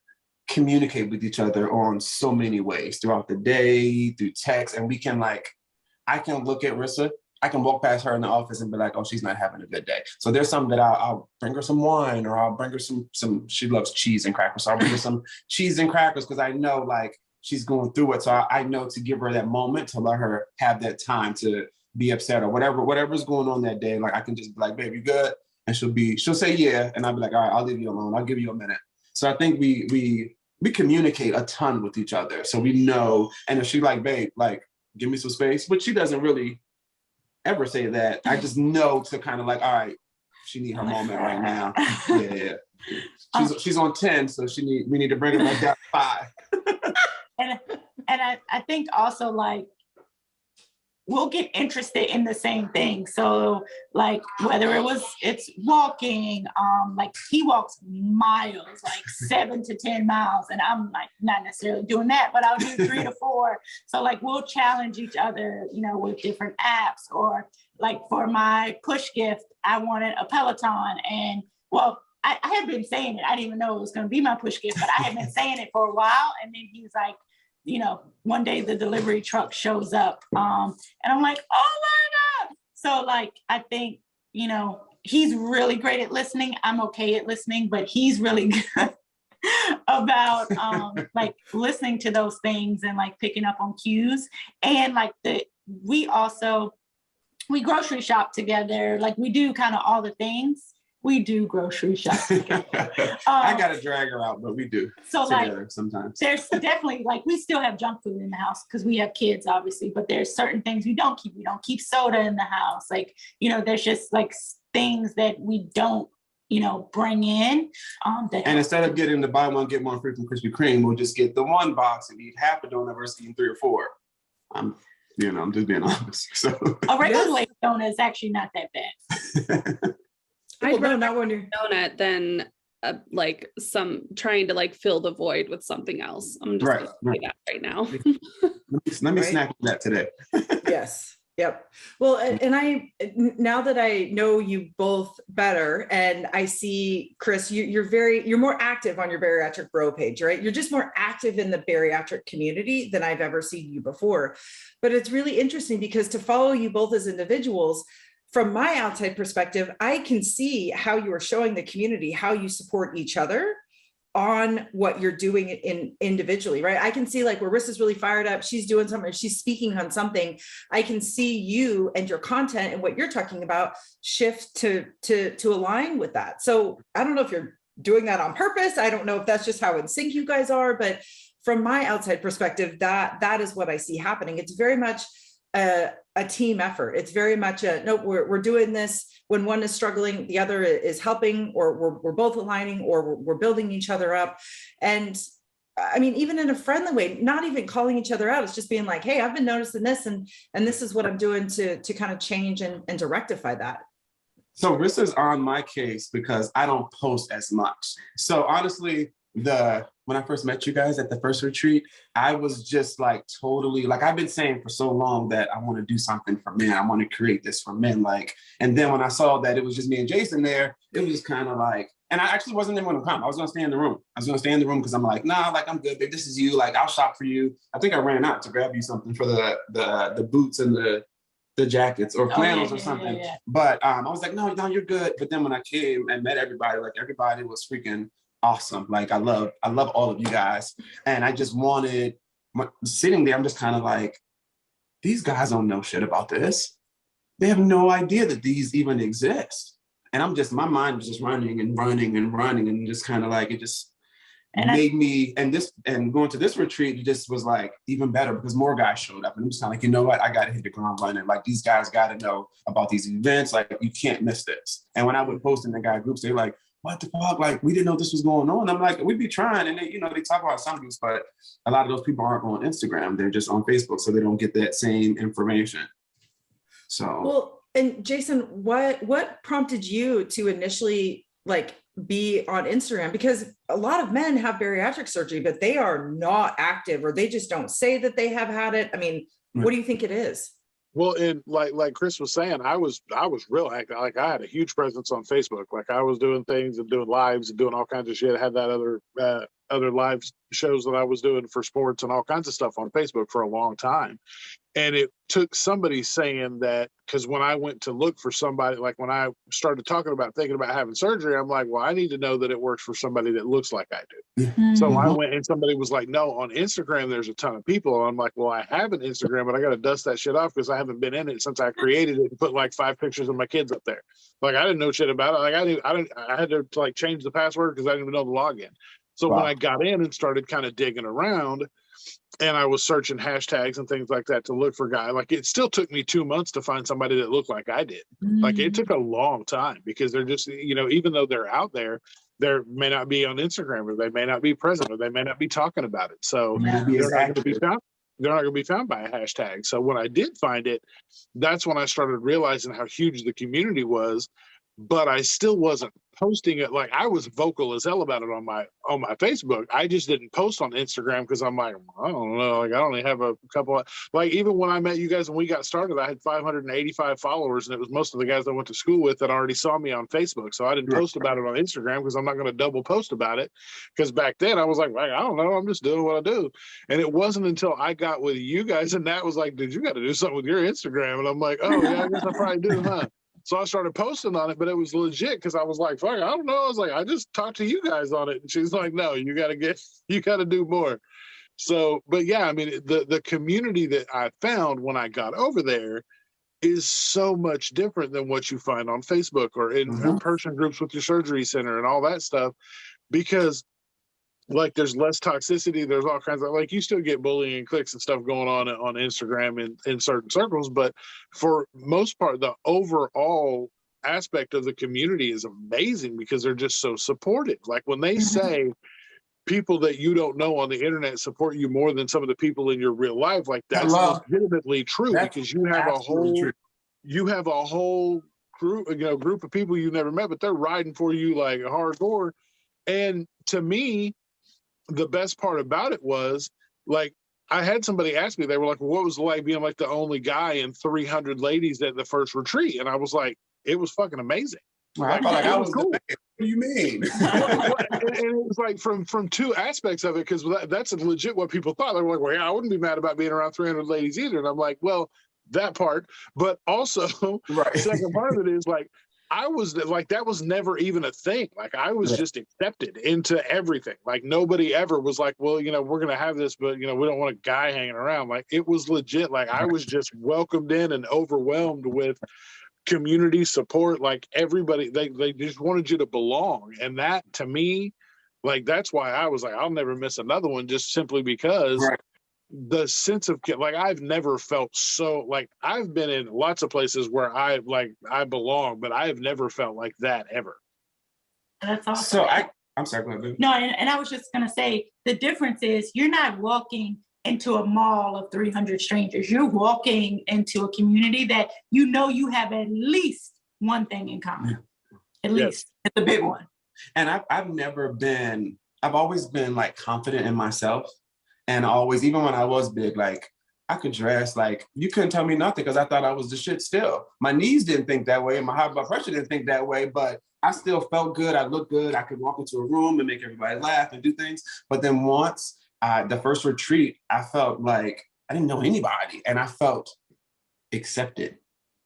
communicate with each other on so many ways throughout the day, through text, and we can like, I can look at Rissa, I can walk past her in the office and be like, oh, she's not having a good day. So there's something that I'll bring her some wine, or I'll bring her some, she loves cheese and crackers. So I'll bring her some cheese and crackers because I know like she's going through it. So I know to give her that moment to let her have that time to be upset or whatever's going on that day. Like I can just be like, babe, you good? And she'll say, yeah. And I'll be like, all right, I'll leave you alone. I'll give you a minute. So I think we communicate a ton with each other. So we know, and if she like, babe, like, give me some space, but she doesn't really ever say that. I just know to kind of like, all right, she need her moment right now. Yeah. She's on 10, so we need to bring her back down to 5. and I think also like we'll get interested in the same thing. So like whether it's walking, like he walks miles, like 7 to 10 miles, and I'm like not necessarily doing that, but I'll do 3 to 4. So like we'll challenge each other, you know, with different apps. Or like for my push gift, I wanted a Peloton, and well, I had been saying it. I didn't even know it was going to be my push gift, but I had been saying it for a while, and then he was like, you know, one day the delivery truck shows up, and I'm like, oh my God. So like, I think, you know, he's really great at listening. I'm okay at listening, but he's really good about like listening to those things and like picking up on cues. And like we grocery shop together. Like we do kind of all the things. We do grocery shop together. I gotta drag her out, but we do so together like, sometimes. There's definitely like we still have junk food in the house because we have kids, obviously, but there's certain things we don't keep. We don't keep soda in the house. Like, you know, there's just like things that we don't, you know, bring in. And instead of getting the buy one, get one free from Krispy Kreme, we'll just get the one box and eat half a donut versus eating 3 or 4. I'm just being honest. So a regular donut is actually not that bad. I'd rather not want your donut than like some trying to like fill the void with something else. I'm just gonna say that right now. Let me snack that today. Yes. Yep. Well, and now that I know you both better, and I see, Chris, you're more active on your bariatric bro page, right? You're just more active in the bariatric community than I've ever seen you before. But it's really interesting because to follow you both as individuals, from my outside perspective, I can see how you are showing the community, how you support each other on what you're doing individually, right? I can see like where Rissa's really fired up, she's doing something, she's speaking on something. I can see you and your content and what you're talking about shift to align with that. So I don't know if you're doing that on purpose. I don't know if that's just how in sync you guys are, but from my outside perspective, that is what I see happening. It's very much a team effort. It's very much a, no, we're doing this. When one is struggling, the other is helping, or we're both aligning, or we're building each other up. And I mean, even in a friendly way, not even calling each other out. It's just being like, hey, I've been noticing this, and this is what I'm doing to kind of change and to rectify that. So Rissa's on my case because I don't post as much. So honestly, when I first met you guys at the first retreat, I was just like totally, like I've been saying for so long that I want to do something for men. I want to create this for men. Like, and then when I saw that it was just me and Jason there, it was just kind of like, and I actually wasn't even going to come. I was going to stay in the room. Because I'm like, nah, like I'm good, babe. This is you. Like I'll shop for you. I think I ran out to grab you something for the boots and the jackets or flannels or something. Yeah. But I was like, no, you're good. But then when I came and met everybody, like everybody was freaking awesome. Like I love all of you guys. And I just wanted, sitting there, I'm just kind of like, these guys don't know shit about this. They have no idea that these even exist. And my mind was just running and just kind of like, it just made me, and going to this retreat, it just was like even better because more guys showed up. And I'm just kind of like, you know what? I got to hit the ground running. Like these guys got to know about these events. Like you can't miss this. And when I would post in the guy groups, they're like, what the fuck? Like, we didn't know this was going on. I'm like, we'd be trying. And they, they talk about some groups, but a lot of those people aren't on Instagram. They're just on Facebook. So they don't get that same information. So. Well, and Jason, what prompted you to initially like be on Instagram? Because a lot of men have bariatric surgery, but they are not active, or they just don't say that they have had it. I mean, what do you think it is? Well, and like Chris was saying, I was real active. Like I had a huge presence on Facebook. Like I was doing things and doing lives and doing all kinds of shit. I had that other live shows that I was doing for sports and all kinds of stuff on Facebook for a long time. And it took somebody saying that, because when I went to look for somebody, like when I started thinking about having surgery, I'm like, well, I need to know that it works for somebody that looks like I do. Mm-hmm. So I went, and somebody was like, no, on Instagram, there's a ton of people. And I'm like, well, I have an Instagram, but I got to dust that shit off because I haven't been in it since I created it and put like 5 pictures of my kids up there. Like I didn't know shit about it. Like I had to like change the password because I didn't even know the login. So when I got in and started kind of digging around, and I was searching hashtags and things like that to look for guys, like it still took me 2 months to find somebody that looked like I did. Like it took a long time because they're just, even though they're out there, they may not be on Instagram, or they may not be present, or they may not be talking about it. So they're not going to be found. They're not going to be found by a hashtag. So when I did find it, that's when I started realizing how huge the community was. But I still wasn't posting it. Like I was vocal as hell about it on my Facebook. I just didn't post on Instagram because I'm like, I don't know. Like I only have a couple of, like, even when I met you guys and we got started, I had 585 followers, and it was most of the guys I went to school with that already saw me on Facebook. So I didn't post about it on Instagram because I'm not going to double post about it. Because back then I was like, I don't know. I'm just doing what I do. And it wasn't until I got with you guys and Nat was like, dude, you got to do something with your Instagram. And I'm like, oh yeah, I guess I probably do, huh? So I started posting on it, but it was legit because I was like, fuck, I don't know. I was like, I just talked to you guys on it. And she's like, no, you got to do more. So, but yeah, I mean, the community that I found when I got over there is so much different than what you find on Facebook or in in-person groups with your surgery center and all that stuff, because like there's less toxicity. There's all kinds of, like, you still get bullying and clicks and stuff going on Instagram and in certain circles, but for most part, the overall aspect of the community is amazing because they're just so supportive. Like when they say people that you don't know on the internet support you more than some of the people in your real life, like that's legitimately true, because you have a whole group of people you never met, but they're riding for you like hardcore. And to me, the best part about it was, like, I had somebody ask me, they were like, well, what was it like being like the only guy and 300 ladies at the first retreat? And I was like, it was fucking amazing. Like, I was cool. What do you mean? And it was like from two aspects of it, because that's legit what people thought. They were like, well, yeah, I wouldn't be mad about being around 300 ladies either. And I'm like, well, that part, but also the second part of it is like, I was like, that was never even a thing. Like I was just accepted into everything. Like nobody ever was like, well, we're going to have this, but we don't want a guy hanging around. Like it was legit. Like I was just welcomed in and overwhelmed with community support. Like everybody, they just wanted you to belong. And that, to me, like, that's why I was like, I'll never miss another one, just simply because the sense of like, I've never felt so, like, I've been in lots of places where I belong, but I have never felt like that ever. That's awesome. So I'm sorry, go ahead, baby. No, and I was just going to say, the difference is you're not walking into a mall of 300 strangers. You're walking into a community that you know you have at least one thing in common. At least. It's a big one. And I've always been like confident in myself. And always, even when I was big, like I could dress, like you couldn't tell me nothing because I thought I was the shit still. My knees didn't think that way and my high blood pressure didn't think that way, but I still felt good. I looked good. I could walk into a room and make everybody laugh and do things. But then once the first retreat, I felt like I didn't know anybody and I felt accepted,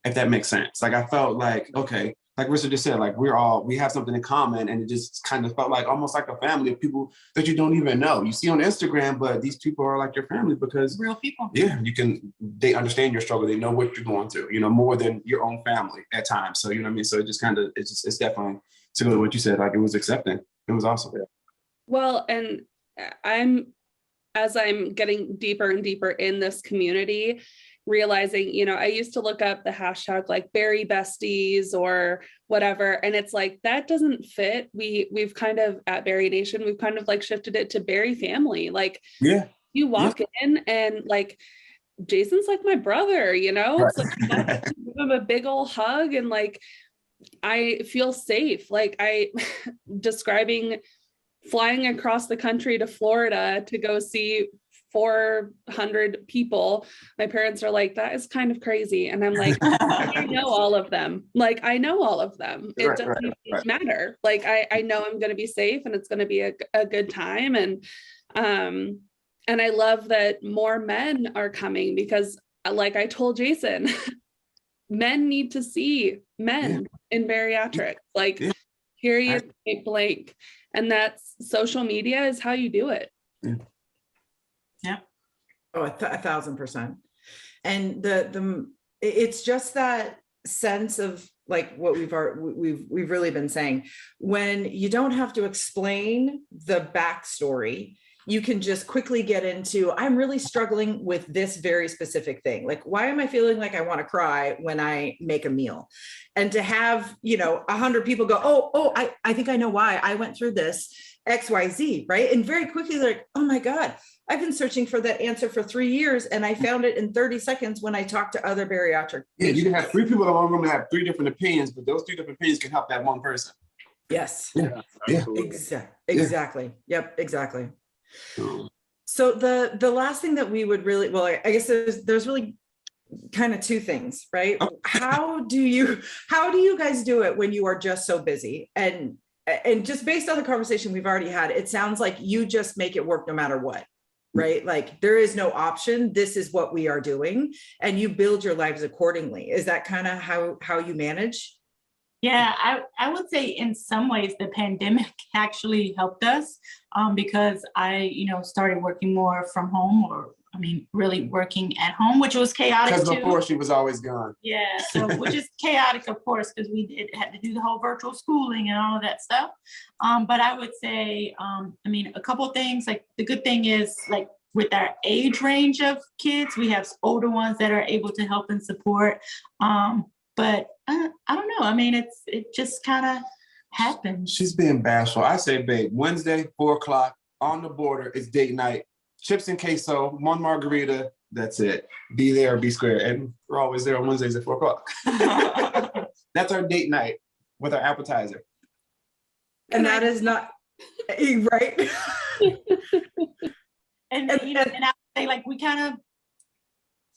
if that makes sense. Like I felt like, okay, like Rissa just said, like we have something in common, and it just kind of felt like almost like a family of people that you don't even know. You see on Instagram, but these people are like your family because real people. Yeah, they understand your struggle. They know what you're going through, more than your own family at times. So, you know what I mean? So it just kind of, it's definitely similar to what you said, like it was accepting. It was awesome. Well, and as I'm getting deeper and deeper in this community, realizing, I used to look up the hashtag like Bari besties or whatever. And it's like, that doesn't fit. We've kind of at Bari Nation, we've kind of like shifted it to Bari family. Like you walk in and like, Jason's like my brother, it's like, give him a big old hug. And like, I feel safe. Like describing flying across the country to Florida to go see 400 people. My parents are like, that is kind of crazy. And I'm like, I know all of them. Like, I know all of them. It doesn't even matter. Like, I know I'm going to be safe and it's going to be a good time. And I love that more men are coming because like I told Jason, men need to see men in bariatric, like period, point blank. And that's social media is how you do it. Yeah. Oh, 1,000%. And it's just that sense of like what we've really been saying, when you don't have to explain the backstory, you can just quickly get into, I'm really struggling with this very specific thing. Like, why am I feeling like I want to cry when I make a meal? And to have, 100 people go, oh, I think I know why. I went through this XYZ, right? And very quickly they're like, oh my God, I've been searching for that answer for 3 years. And I found it in 30 seconds when I talked to other bariatric patients. You can have 3 people in one room and have 3 different opinions, but those 3 different opinions can help that one person. Yes. Yeah. Exactly. Yep. Exactly. So the last thing that we would really, well, I guess there's really kind of 2 things, right? Oh. How do you guys do it when you are just so busy? And just based on the conversation we've already had, it sounds like you just make it work no matter what, right? Like there is no option. This is what we are doing, and you build your lives accordingly. Is that kind of how you manage? Yeah, I would say in some ways the pandemic actually helped us because I, started working more from home, really working at home, which was chaotic because too. Before she was always gone. Yeah, so which is chaotic, of course, because we had to do the whole virtual schooling and all of that stuff. But I would say, a couple of things. Like the good thing is, like with our age range of kids, we have older ones that are able to help and support. But I don't know. It just kind of happens. She's being bashful. I say, babe, Wednesday, 4:00 on the border. It's date night. Chips and queso, 1 margarita. That's it. Be there or be square. And we're always there on Wednesdays at 4:00. That's our date night with our appetizer. And that is not right. and I would say, like, we kind of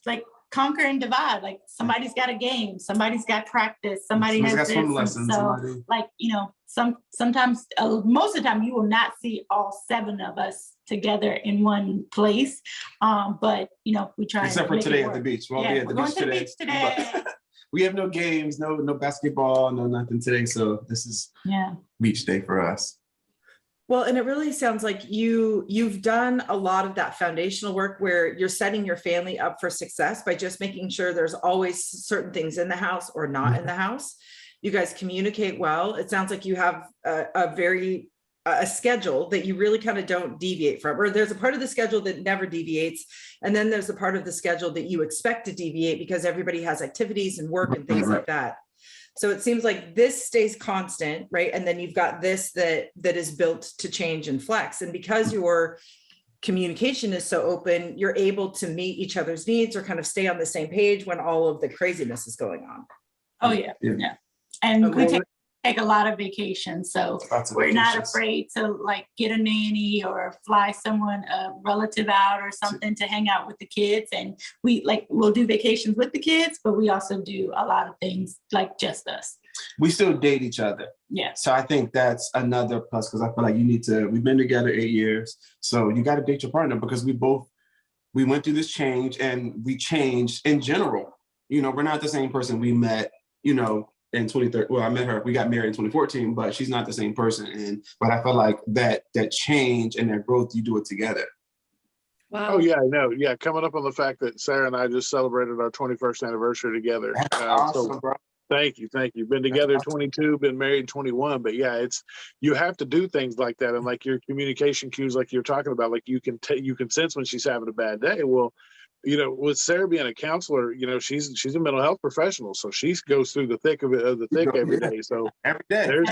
like conquer and divide. Like somebody's got a game, somebody's got practice, somebody's got swim lessons. So like, sometimes most of the time you will not see all 7 of us together in one place. But we try. Except for today at the beach. We'll be at the beach today. We have no games, no basketball, no nothing today. So this is beach day for us. Well, and it really sounds like you've done a lot of that foundational work where you're setting your family up for success by just making sure there's always certain things in the house or not in the house. You guys communicate well. It sounds like you have a very a schedule that you really kind of don't deviate from, or there's a part of the schedule that never deviates. And then there's a part of the schedule that you expect to deviate because everybody has activities and work and things like that. So it seems like this stays constant, right? And then you've got this that is built to change and flex. And because your communication is so open, you're able to meet each other's needs or kind of stay on the same page when all of the craziness is going on. Oh yeah. And we take a lot of vacations, so we're not afraid to like get a nanny or fly someone, a relative out or something to hang out with the kids. And we'll do vacations with the kids, but we also do a lot of things like just us. We still date each other. Yeah. So I think that's another plus, because I feel like we've been together 8 years. So you got to date your partner, because we went through this change, and we changed in general. You know, we're not the same person we met, you know, in 2013. Well, I met her, we got married in 2014, but she's not the same person. But I feel like that change and that growth, you do it together. Wow. Oh yeah, I know. Yeah, coming up on the fact that Sarah and I just celebrated our 21st anniversary together. Awesome, bro. Thank you. Been together 22, been married 21. But yeah, you have to do things like that, and like your communication cues, like you're talking about, like you can sense when she's having a bad day. Well, you know, with Sarah being a counselor, you know, she's a mental health professional, so she goes through the thick every day. So every day,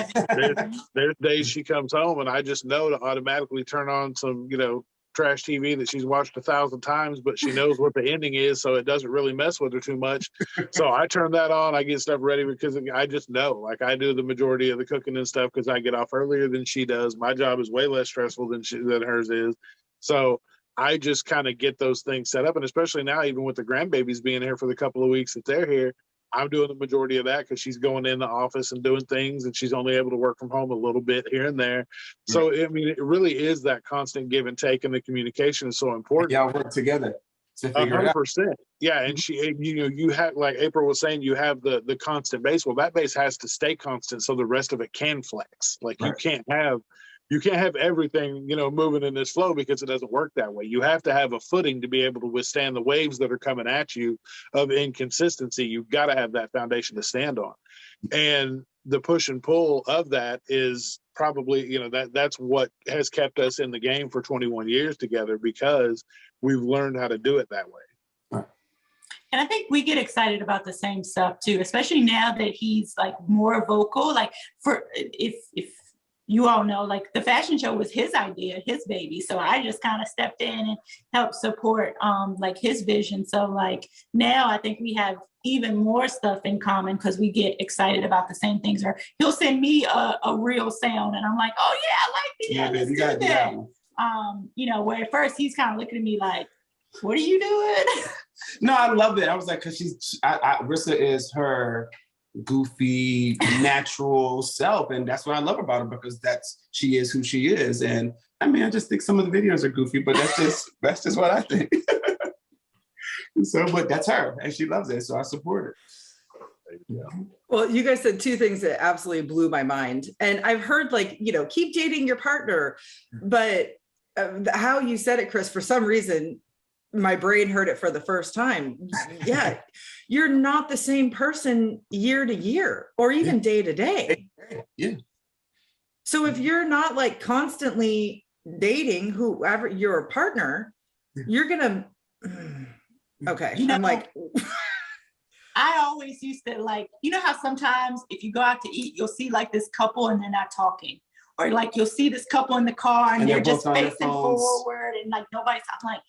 there's days she comes home, and I just know to automatically turn on some, you know, trash TV that she's watched 1,000 times, but she knows what the ending is, so it doesn't really mess with her too much. So I turn that on, I get stuff ready, because I just know, like, I do the majority of the cooking and stuff because I get off earlier than she does. My job is way less stressful than hers is. So I just kind of get those things set up. And especially now, even with the grandbabies being here for the couple of weeks that they're here, I'm doing the majority of that because she's going in the office and doing things, and she's only able to work from home a little bit here and there. So, I mean, it really is that constant give and take, and the communication is so important. Y'all work together to figure it out. 100%. Yeah. And you have, like April was saying, you have the constant base. Well, that base has to stay constant so the rest of it can flex. Like you can't have everything, you know, moving in this flow, because it doesn't work that way. You have to have a footing to be able to withstand the waves that are coming at you of inconsistency. You've got to have that foundation to stand on. And the push and pull of that is probably, you know, that's what has kept us in the game for 21 years together, because we've learned how to do it that way. And I think we get excited about the same stuff too, especially now that he's like more vocal. Like if you all know, like the fashion show was his idea, his baby. So I just kind of stepped in and helped support like his vision. So like now I think we have even more stuff in common because we get excited about the same things. Or he'll send me a real sound and I'm like, oh yeah, I like it. Yeah, baby, you gotta do that one. You know, where at first he's kind of looking at me like, what are you doing? No, I love it. I was like, because Rissa is her goofy, natural self, and that's what I love about her, because she is who she is. And I mean, I just think some of the videos are goofy, but that's just what I think. So, but that's her, and she loves it, so I support it. Yeah. Well, you guys said two things that absolutely blew my mind, and I've heard, like, you know, keep dating your partner, but how you said it, Chris, for some reason my brain heard it for the first time. Yeah, you're not the same person year to year or even day to day. Yeah. So if you're not like constantly dating whoever your partner, you're gonna okay. You know, I'm like, I always used to, like, you know how sometimes if you go out to eat, you'll see like this couple and they're not talking, or like you'll see this couple in the car and they're just facing forward and like nobody's. I'm like,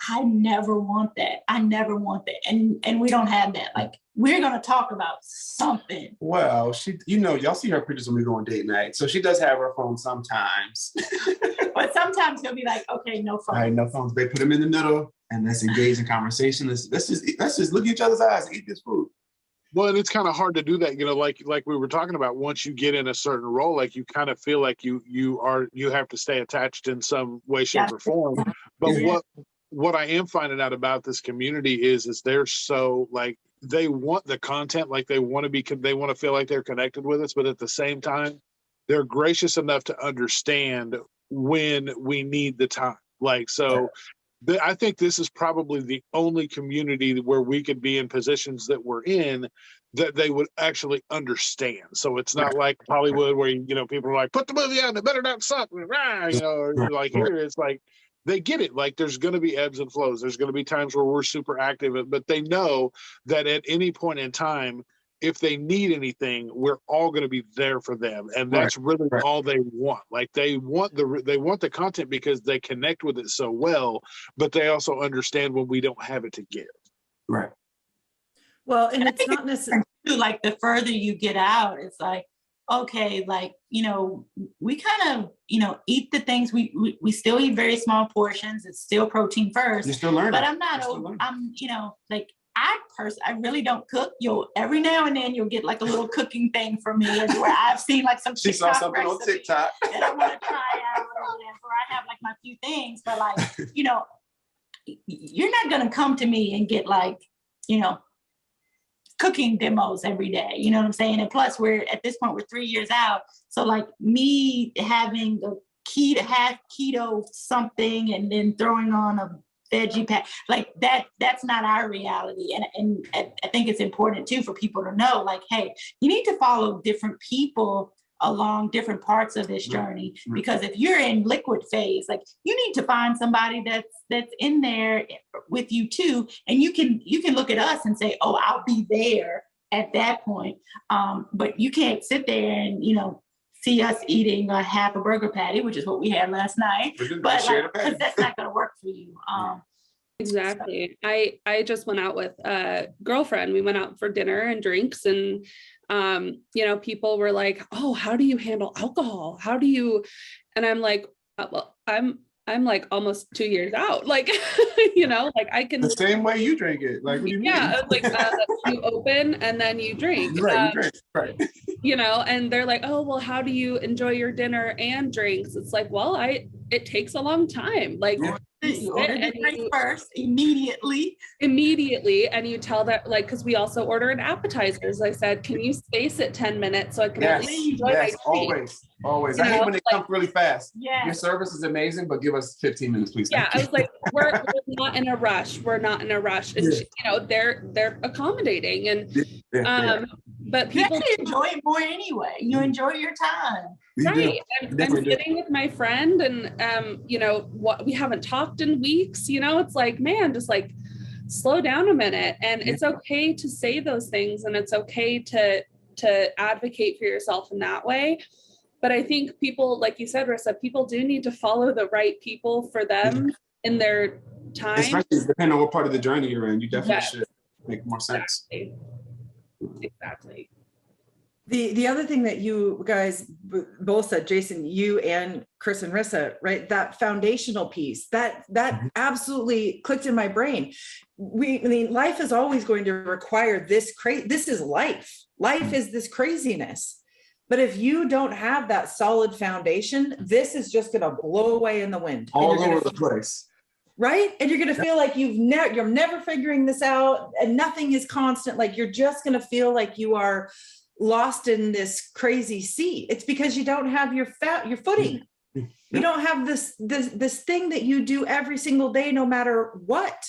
I never want that. I never want that. And we don't have that. Like, we're going to talk about something. Well, she, you know, y'all see her pictures when we go on date night. So she does have her phone sometimes. But sometimes he'll be like, okay, no phone. All right, no phones. They put them in the middle and let's engage in conversation. Let's just look at each other's eyes and eat this food. Well, and it's kind of hard to do that, you know, like we were talking about. Once you get in a certain role, like you kind of feel like you have to stay attached in some way, shape, or form. But what I am finding out about this community is they're so, like, they want the content, like they want to feel like they're connected with us, but at the same time, they're gracious enough to understand when we need the time. Like, so I think this is probably the only community where we could be in positions that we're in that they would actually understand. So it's not like Hollywood where, you know, people are like, put the movie out, it better not suck. You know, or like here, it's like, they get it. Like there's going to be ebbs and flows. There's going to be times where we're super active, but they know that at any point in time, if they need anything, we're all going to be there for them. And that's really all they want. Like they want the content because they connect with it so well, but they also understand when we don't have it to give. Right. Well, and it's not necessarily like the further you get out, it's like, okay, like, you know, we kind of, you know, eat the things we still eat very small portions. It's still protein first. You're still learning. But I'm, you know, like I really don't cook. Every now and then you'll get like a little cooking thing from me where I've seen like some she saw something on TikTok that I want to try out or whatever. I have like my few things, but like, you know, you're not going to come to me and get like, you know, cooking demos every day, you know what I'm saying? And plus we're at this point, we're 3 years out. So like me having the half keto something and then throwing on a veggie pack, like that's not our reality. And I think it's important too for people to know, like, hey, you need to follow different people along different parts of this journey, because if you're in liquid phase, like you need to find somebody that's in there with you too, and you can look at us and say, oh, I'll be there at that point, but you can't sit there and, you know, see us eating a half a burger patty, which is what we had last night, but like, because that's not going to work for you. Exactly. I just went out with a girlfriend. We went out for dinner and drinks, and you know, people were like, oh, how do you handle alcohol? How do you? And I'm like, well, I'm like almost 2 years out. Like, you know, like I can. The same way you drink it. Like, what do you mean? Yeah, like you open and then you drink. Right, you drink. Right. You know, and they're like, oh, well, how do you enjoy your dinner and drinks? It's like, well, it takes a long time. Like, you order the drink first immediately, and you tell that, like, because we also ordered appetizers. I said, can you space it 10 minutes so I can at least enjoy my treat? Always. I hate when they come really fast. Yeah. Your service is amazing, but give us 15 minutes, please. Yeah, I was like, we're not in a rush. We're not in a rush. And you know, they're accommodating, and but people enjoy it more anyway. You enjoy your time. Right. I'm sitting with my friend, and you know, what, we haven't talked in weeks, you know, it's like, man, just like slow down a minute. And it's okay to say those things, and it's okay to advocate for yourself in that way. But I think people, like you said, Rissa, people do need to follow the right people for them in their time. Especially depending on what part of the journey you're in, you definitely should make more sense. Exactly. The other thing that you guys both said, Jason, you and Chris and Rissa, right? That foundational piece, that absolutely clicked in my brain. I mean, life is always going to require this. This is life. Life is this craziness. But if you don't have that solid foundation, this is just going to blow away in the wind. All over the place. Right? And you're going to feel like you're never figuring this out, and nothing is constant. Like you're just going to feel like you are lost in this crazy sea. It's because you don't have your footing. You don't have this thing that you do every single day, no matter what.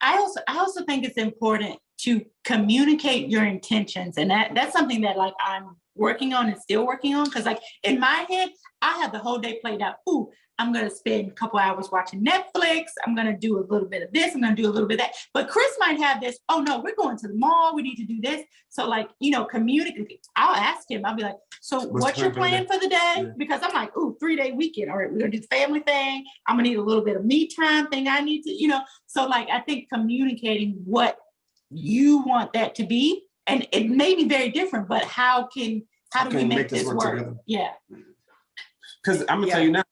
I also think it's important to communicate your intentions, and that's something that like I'm working on and still working on, because like in my head I have the whole day played out. Ooh, I'm going to spend a couple hours watching Netflix. I'm going to do a little bit of this. I'm going to do a little bit of that. But Chris might have this, oh no, we're going to the mall. We need to do this. So like, you know, communicate. I'll ask him, I'll be like, so what's your plan for the day? Yeah. Because I'm like, ooh, 3-day weekend. All right, we're going to do the family thing. I'm going to need a little bit of me time thing. I need to, you know, so like, I think communicating what you want that to be, and it may be very different, but how do we make this work? Together? Yeah. Because I'm going to tell you now,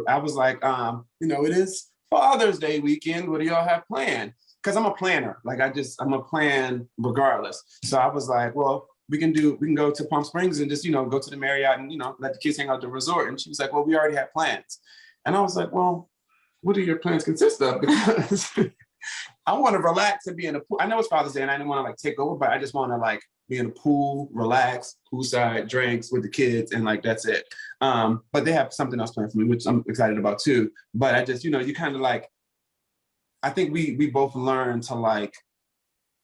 I was like, you know, it is Father's Day weekend. What do y'all have planned? Because I'm a planner. Like I'm a plan regardless. So I was like, well, we can go to Palm Springs and just, you know, go to the Marriott and, you know, let the kids hang out at the resort. And she was like, well, we already have plans. And I was like, well, what do your plans consist of? Because I want to relax and be in a pool. I know it's Father's Day and I didn't want to like take over, but I just want to like be in the pool, relax, poolside, drinks with the kids, and like that's it. But they have something else planned for me, which I'm excited about too. But I just, you kind of like, I think we both learn to like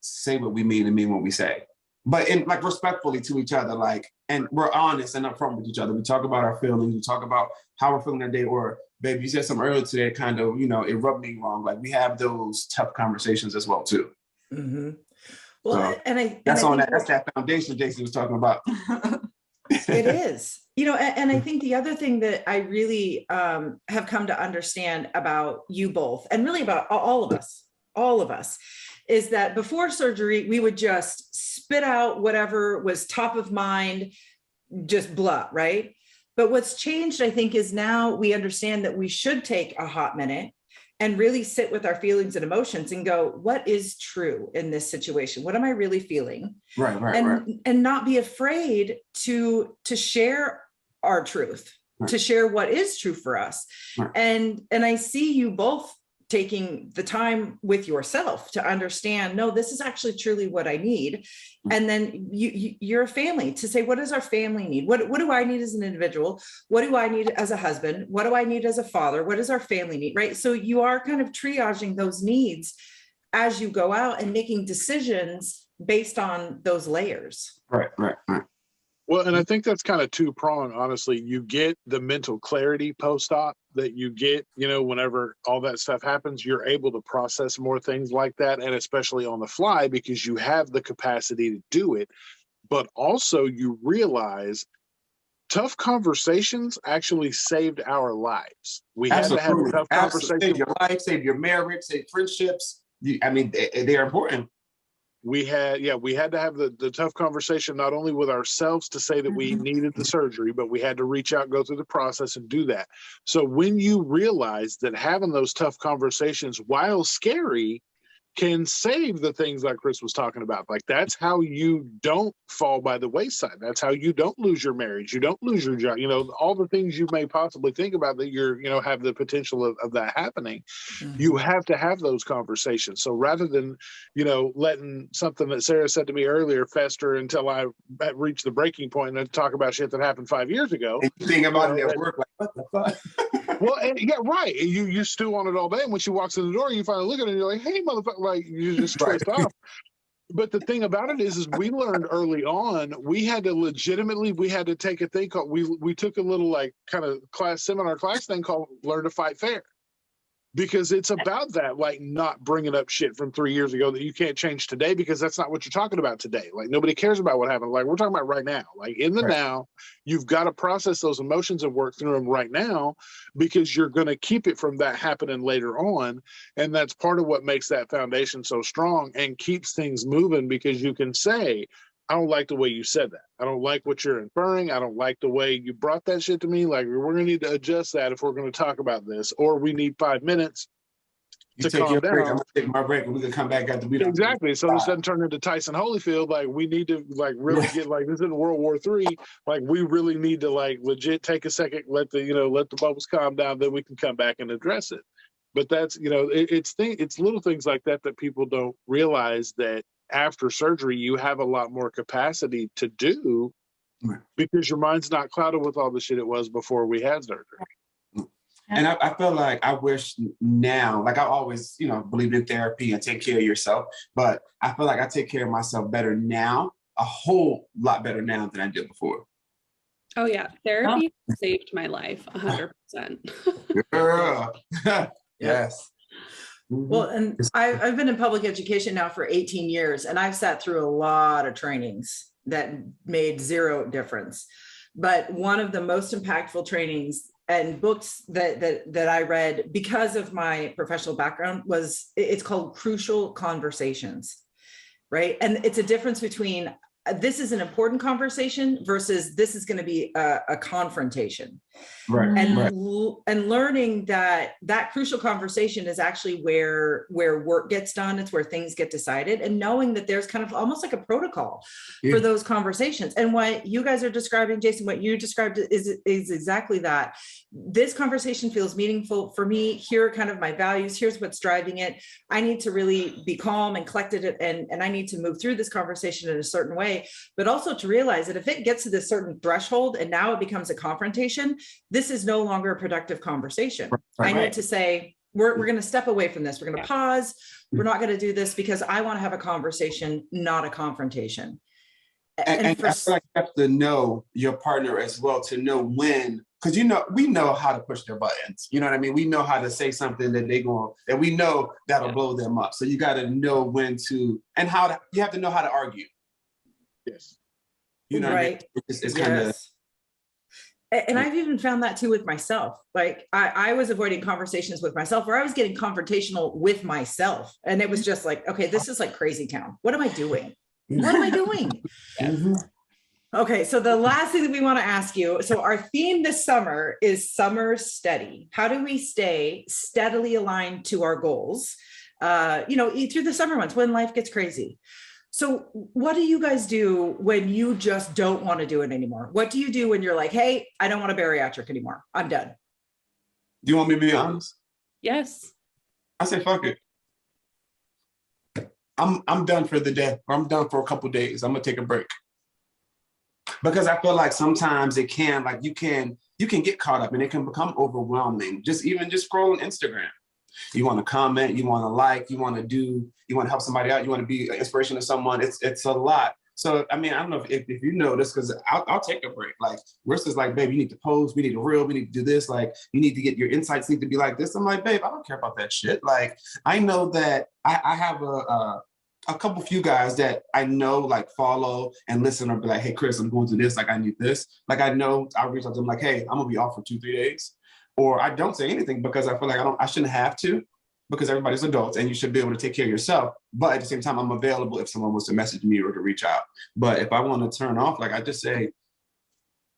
say what we mean and mean what we say, but in like respectfully to each other, like, and we're honest and upfront with each other. We talk about our feelings, we talk about how we're feeling that day, or baby, you said something earlier today, kind of, it rubbed me wrong. Like we have those tough conversations as well too. Mm-hmm. Well, so, and that's that foundation Jason was talking about. It is, and I think the other thing that I really have come to understand about you both, and really about all of us, is that before surgery, we would just spit out whatever was top of mind, just blah, right? But what's changed, I think, is now we understand that we should take a hot minute and really sit with our feelings and emotions and go, what is true in this situation? What am I really feeling? Right. And not be afraid to share our truth, to share what is true for us. Right. And I see you both taking the time with yourself to understand, no, this is actually truly what I need. And then you're a family to say, what does our family need? What do I need as an individual? What do I need as a husband? What do I need as a father? What does our family need? Right. So you are kind of triaging those needs as you go out and making decisions based on those layers. Right. Well, and I think that's kind of two-pronged, honestly. You get the mental clarity post-op that you get, whenever all that stuff happens, you're able to process more things like that, and especially on the fly because you have the capacity to do it. But also you realize tough conversations actually saved our lives. We had to have a tough conversation. Save your life, save your marriage, save friendships. They're important. We had to have the tough conversation, not only with ourselves to say that we needed the surgery, but we had to reach out, go through the process and do that. So when you realize that having those tough conversations, while scary, can save the things like Chris was talking about. Like that's how you don't fall by the wayside. That's how you don't lose your marriage. You don't lose your job. All the things you may possibly think about that you're, have the potential of that happening. Mm-hmm. You have to have those conversations. So rather than, letting something that Sarah said to me earlier fester until I reached the breaking point and talk about shit that happened 5 years ago. And you think about it at work, like, what the fuck? Well, yeah, right. You stew on it all day, and when she walks in the door, you finally look at her and you're like, "Hey, motherfucker!" Like you just twist off. But the thing about it is we learned early on we had to take a thing called we took a little like kind of seminar class thing called Learn to Fight Fair. Because it's about that, like not bringing up shit from 3 years ago that you can't change today because that's not what you're talking about today. Like nobody cares about what happened. Like we're talking about right now. Like in the now, you've got to process those emotions and work through them right now because you're going to keep it from that happening later on. And that's part of what makes that foundation so strong and keeps things moving because you can say, I don't like the way you said that. I don't like what you're inferring. I don't like the way you brought that shit to me. Like, we're going to need to adjust that if we're going to talk about this, or we need 5 minutes to calm down. I'm going to take my break and we can come back after we don't. Exactly. So this doesn't turn into Tyson Holyfield. Like, we need to, like, really get, like, this isn't World War III. Like, we really need to, like, legit take a second, let the bubbles calm down, then we can come back and address it. But that's, it's little things like that that people don't realize that after surgery, you have a lot more capacity to do because your mind's not clouded with all the shit it was before we had surgery. And I feel like I wish now, like I always, believe in therapy and take care of yourself, but I feel like I take care of myself better now, a whole lot better now than I did before. Oh yeah. Therapy saved my life 100%. Girl. Yes. Well, and I've been in public education now for 18 years, and I've sat through a lot of trainings that made zero difference. But one of the most impactful trainings and books that I read because of my professional background it's called Crucial Conversations, right? And it's a difference between this is an important conversation versus this is going to be a confrontation. Right. And learning that crucial conversation is actually where work gets done. It's where things get decided, and knowing that there's kind of almost like a protocol for those conversations. And what you guys are describing, Jason, what you described is exactly that. this conversation feels meaningful for me. Here are kind of my values. Here's what's driving it. I need to really be calm and collected, and I need to move through this conversation in a certain way, but also to realize that if it gets to this certain threshold and now it becomes a confrontation, this is no longer a productive conversation. I need to say, we're going to step away from this. We're going to pause. We're not going to do this because I want to have a conversation, not a confrontation. And I feel like you have to know your partner as well to know when, because we know how to push their buttons. You know what I mean? We know how to say something that that we know that'll blow them up. So you got to know when to, and you have to know how to argue. Yes. You know what I mean? It's kind of. And I've even found that too with myself. Like I was avoiding conversations with myself, or I was getting confrontational with myself. And it was just like, okay, this is like crazy town. What am I doing? What am I doing? Mm-hmm. Okay, so the last thing that we want to ask you, so our theme this summer is summer steady. How do we stay steadily aligned to our goals, through the summer months when life gets crazy? So what do you guys do when you just don't want to do it anymore? What do you do when you're like, hey, I don't want a bariatric anymore. I'm done. Do you want me to be honest? Yes. I say, fuck it. I'm done for the day, or I'm done for a couple of days. I'm gonna take a break. Because I feel like sometimes it can, like you can get caught up and it can become overwhelming. Just scrolling Instagram. You want to comment, you want to like, you want to help somebody out, you want to be an inspiration to someone. It's a lot. So, I mean, I don't know if you know this, because I'll take a break. Like, Rissa's like, babe, you need to post, we need a reel, we need to do this. Like, you need to get your insights need to be like this. I'm like, babe, I don't care about that shit. Like, I know that I have a couple few guys that I know like follow and listen or be like, hey, Chris, I'm going through this. Like, I need this. Like, I know I'll reach out to them like, hey, I'm gonna be off for 2-3 days. Or I don't say anything because I feel like I shouldn't have to, because everybody's adults and you should be able to take care of yourself. But at the same time, I'm available if someone wants to message me or to reach out. But if I want to turn off, like I just say,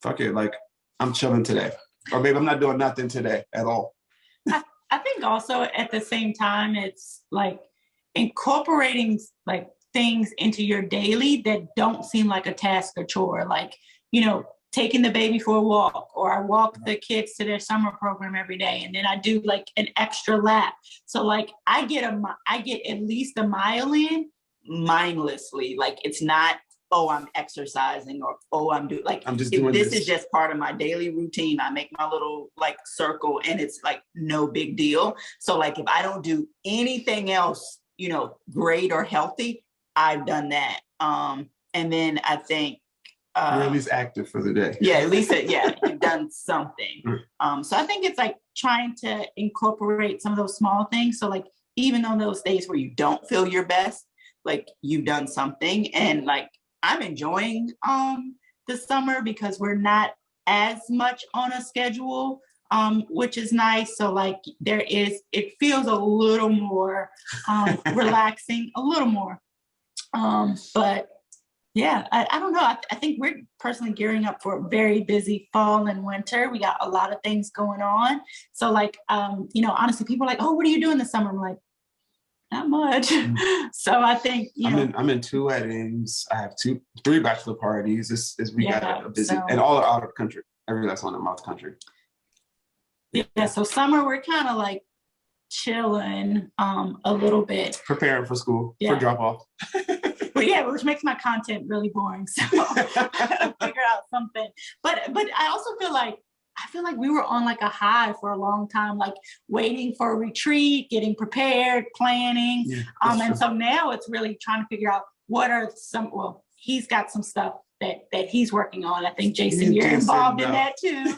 fuck it, like I'm chilling today. Or maybe I'm not doing nothing today at all. I think also at the same time, it's like incorporating like things into your daily that don't seem like a task or chore. Like, taking the baby for a walk, or I walk the kids to their summer program every day, and then I do like an extra lap. So like I get at least a mile in mindlessly. Like it's not, oh, I'm exercising, or oh, I'm just doing this. Is just part of my daily routine. I make my little like circle, and it's like no big deal. So like if I don't do anything else, great or healthy, I've done that. And then I think you're at least active for the day. Yeah, at least you've done something. So I think it's like trying to incorporate some of those small things. So like even on those days where you don't feel your best, like you've done something. And like I'm enjoying the summer because we're not as much on a schedule, which is nice. So like it feels a little more relaxing, a little more. But yeah, I don't know. I think we're personally gearing up for a very busy fall and winter. We got a lot of things going on. So like, honestly, people are like, oh, what are you doing this summer? I'm like, not much. So I think, I'm in 2 weddings. I have 3 bachelor parties. We got a busy, and all are out of the country. Every last one of them out of the country. Yeah. So summer, we're kind of like chilling a little bit. Preparing for school, for drop off. But yeah, which makes my content really boring. So I gotta figure out something. But I also feel like we were on like a high for a long time, like waiting for a retreat, getting prepared, planning. Yeah, and so now it's really trying to figure out what are he's got some stuff that he's working on. I think Jason, you're involved in that too.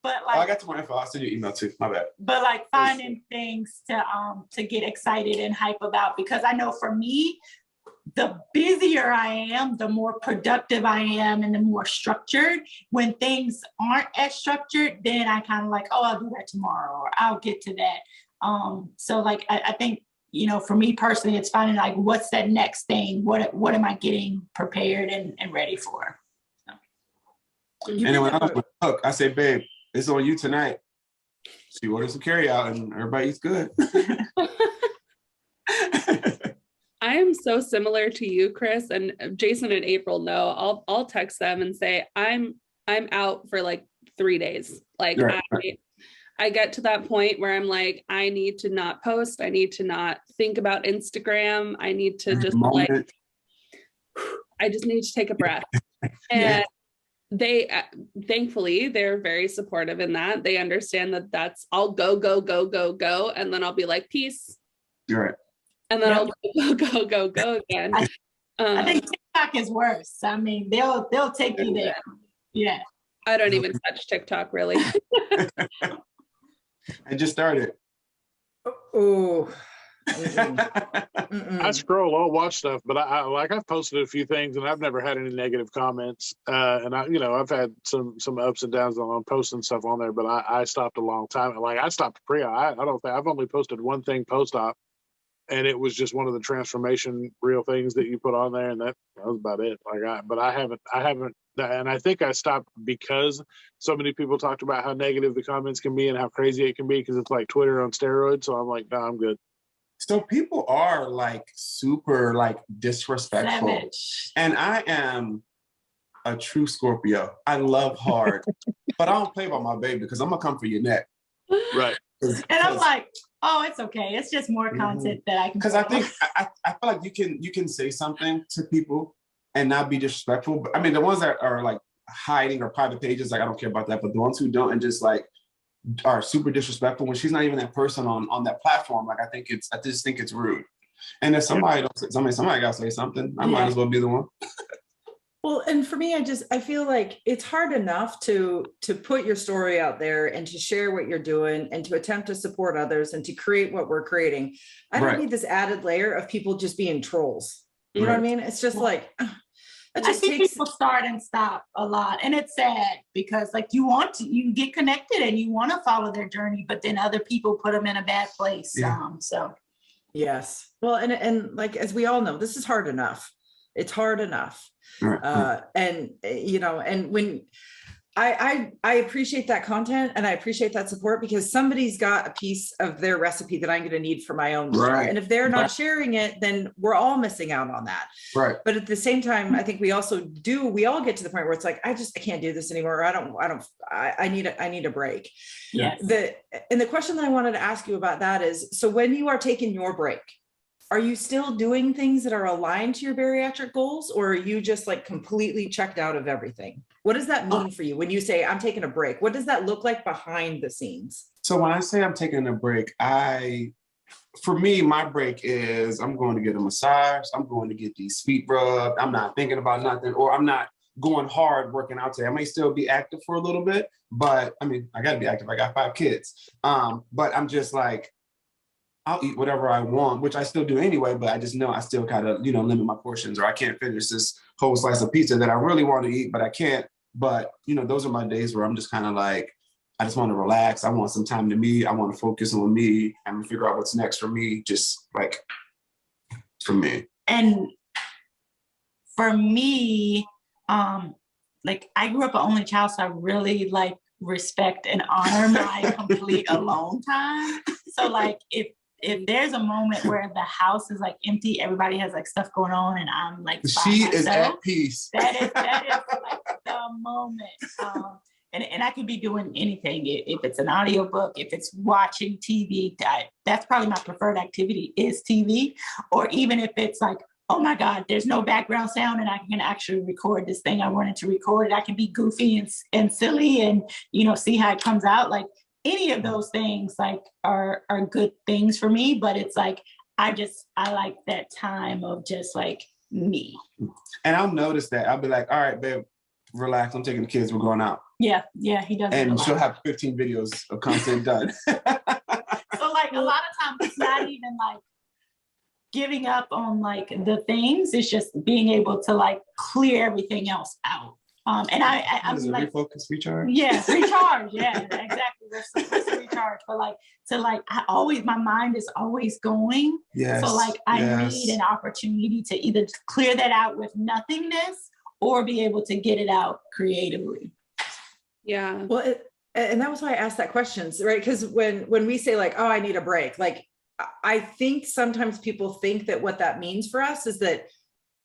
But like, I got more info. I'll send you an email too. My bad. But like finding things to get excited and hype about, because I know for me, the busier I am, the more productive I am and the more structured. When things aren't as structured, then I kind of like, oh, I'll do that tomorrow, or I'll get to that. So like, I think, for me personally, it's finding like, what's that next thing? What am I getting prepared and ready for? So. And then when I cook, I say, babe, it's on you tonight. She orders some carry out and everybody eats good. I am so similar to you, Chris, and Jason and April know. I'll text them and say, I'm out for like 3 days. Like Right. I get to that point where I'm like, I need to not post. I need to not think about Instagram. I need to just like, I just need to take a breath. And they, thankfully, they're very supportive in that. They understand that I'll go, go, go, go, go. And then I'll be like, peace. Right. And then I'll go, go, go, go again. I think TikTok is worse. I mean, they'll take you there. Yeah. I don't even touch TikTok really. I just started. Oh. I scroll, I'll watch stuff, but I've posted a few things and I've never had any negative comments. And I've had some ups and downs on posting stuff on there, but I stopped a long time. Like I stopped I don't think I've only posted one thing post-op, and it was just one of the transformation real things that you put on there, and that was about it. I haven't, and I think I stopped because so many people talked about how negative the comments can be and how crazy it can be, because it's like Twitter on steroids. So I'm like, no, I'm good. So people are like super like disrespectful. Savage. And I am a true Scorpio. I love hard, but I don't play about my baby because I'm gonna come for your neck. Right. And I'm like, oh, it's okay. It's just more content that I can. Because I think I feel like you can say something to people and not be disrespectful. But I mean, the ones that are like hiding or private pages, like I don't care about that. But the ones who don't and just like are super disrespectful when she's not even that person on that platform, like I just think it's rude. And if somebody gotta say something, I might as well be the one. Well, and for me, I feel like it's hard enough to put your story out there and to share what you're doing and to attempt to support others and to create what we're creating. I don't need this added layer of people just being trolls. You know what I mean? It's just like, I see people start and stop a lot, and it's sad because like you get connected and you want to follow their journey, but then other people put them in a bad place. So yes, well, and like as we all know, this is hard enough. It's hard enough, and when I appreciate that content and I appreciate that support because somebody's got a piece of their recipe that I'm going to need for my own life. Right. And if they're not sharing it, then we're all missing out on that. Right. But at the same time, I think we all get to the point where it's like, I can't do this anymore. I need a break. Yes. The question that I wanted to ask you about that is, so when you are taking your break, are you still doing things that are aligned to your bariatric goals, or are you just like completely checked out of everything? What does that mean for you when you say I'm taking a break? What does that look like behind the scenes? So when I say I'm taking a break, for me, my break is I'm going to get a massage. I'm going to get these feet rubbed. I'm not thinking about nothing, or I'm not going hard working out today. I may still be active for a little bit, but I mean, I got to be active. I got 5 kids. But I'm just like, I'll eat whatever I want, which I still do anyway, but I just know I still kind of, limit my portions, or I can't finish this whole slice of pizza that I really want to eat, but I can't. But, those are my days where I'm just kind of like, I just want to relax. I want some time to me. I want to focus on me and figure out what's next for me, just like for me. And for me, like I grew up an only child, so I really like respect and honor my complete alone time. So like if there's a moment where the house is like empty, everybody has like stuff going on, and I'm like, she is at peace. That is like the moment. And I could be doing anything. If it's an audiobook, if it's watching TV, that's probably my preferred activity is TV. Or even if it's like, oh my God, there's no background sound and I can actually record this thing I wanted to record. I can be goofy and silly and, see how it comes out. Like any of those things like are good things for me, but it's like, I like that time of just like me. And I'll notice that. I'll be like, all right, babe, relax. I'm taking the kids. We're going out. Yeah, he does. And she'll have 15 videos of content done. So like a lot of times it's not even like giving up on like the things. It's just being able to like clear everything else out. And I'm like, refocus, recharge. Yeah, recharge. Yeah, exactly. That's recharge. But like, my mind is always going. Yes. So like, I need an opportunity to either clear that out with nothingness or be able to get it out creatively. Yeah. Well, and that was why I asked that question, right? Because when we say like, oh, I need a break, like, I think sometimes people think that what that means for us is that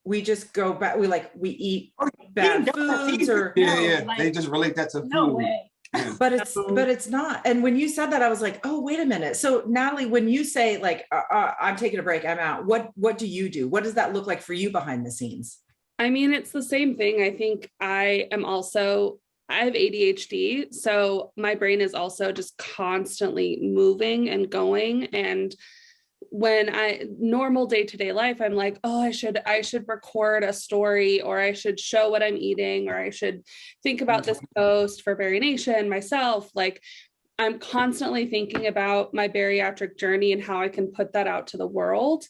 we just go back, we eat bad foods or Like, they just relate that to food. No way. But it's not. And when you said that, I was like, oh, wait a minute. So Natalie, when you say like, I'm taking a break, I'm out, what do you do? What does that look like for you behind the scenes? I mean, it's the same thing. I think I have ADHD. So my brain is also just constantly moving and going. And when normal day-to-day life, I'm like, oh, I should record a story, or I should show what I'm eating, or I should think about this post for Bari Nation myself. Like, I'm constantly thinking about my bariatric journey and how I can put that out to the world.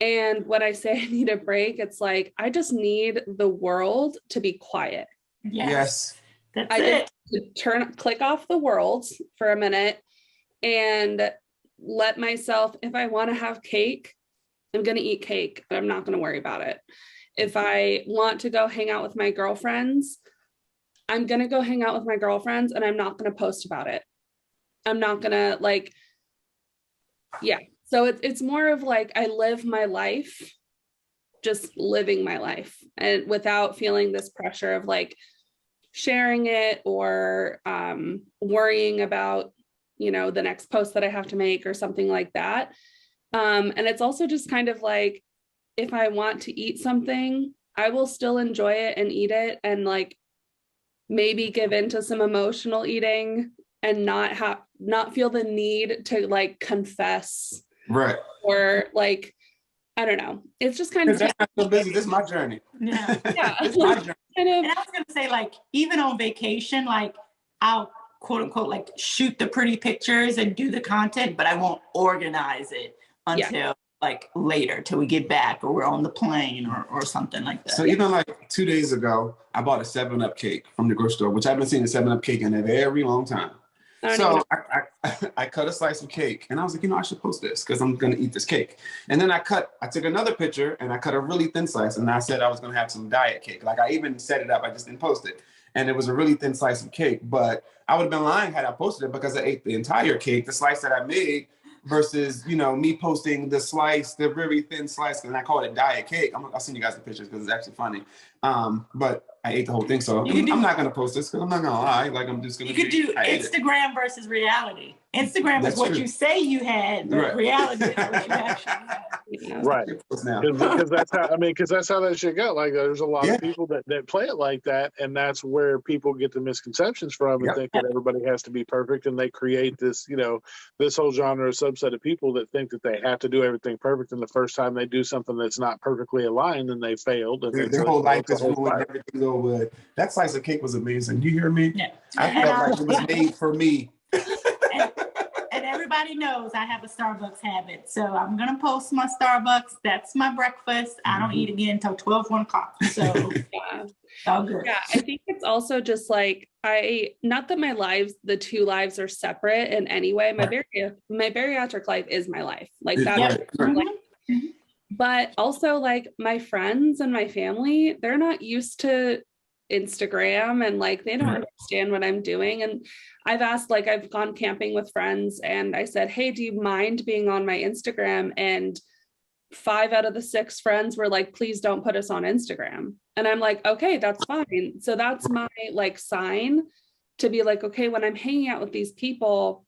And when I say I need a break, it's like, I just need the world to be quiet. Yes. That's I it. just click off the world for a minute and let myself, if I want to have cake, I'm going to eat cake, but I'm not going to worry about it. If I want to go hang out with my girlfriends, I'm going to go hang out with my girlfriends, and I'm not going to post about it. I'm not going to So it's more of like, I live my life, just living my life, and without feeling this pressure of like sharing it or worrying about, the next post that I have to make or something like that. And it's also just kind of like, if I want to eat something, I will still enjoy it and eat it, and like maybe give into some emotional eating and not feel the need to like confess. Right. Or like, I don't know. It's just kind of that's not so busy. This is my journey. Yeah. It's my journey. And I was gonna say, like, even on vacation, like, I'll quote unquote like shoot the pretty pictures and do the content, but I won't organize it until like later, till we get back or we're on the plane or something like that. So even like 2 days ago, I bought a 7-Up cake from the grocery store, which I haven't seen a 7-Up cake in a very long time. So I cut a slice of cake, and I was like, I should post this because I'm going to eat this cake. And then I took another picture, and I cut a really thin slice, and I said I was going to have some diet cake. Like, I even set it up. I just didn't post it. And it was a really thin slice of cake, but I would have been lying had I posted it, because I ate the entire cake, the slice that I made, versus, me posting the very thin slice, and I call it diet cake. I'll send you guys the pictures because it's actually funny. But I ate the whole thing, so I'm not going to post this because I'm not going to lie. Like, I'm just going to. You could do Instagram versus reality. Instagram is what you say you had, but reality is what you actually had. Right. Because that's how that shit go. Like, there's a lot of people that play it like that, and that's where people get the misconceptions from and think that everybody has to be perfect, and they create this, this whole genre, subset of people that think that they have to do everything perfect, and the first time they do something that's not perfectly aligned, then they failed. And their whole life is ruined. Everything's over with. That slice of cake was amazing. You hear me? Yeah. I felt like it was made for me. And everybody knows I have a Starbucks habit. So I'm going to post my Starbucks. That's my breakfast. I don't eat again until 1 o'clock. So all good. Yeah, I think it's also just like, not that the two lives are separate in any way. My bariatric life is my life. Like that. But also, like, my friends and my family, they're not used to Instagram, and like they don't understand what I'm doing. And I've asked, like, I've gone camping with friends, and I said, hey, do you mind being on my Instagram? And 5 out of the 6 friends were like, please don't put us on Instagram. And I'm like, okay, that's fine. So that's my like sign to be like, okay, when I'm hanging out with these people,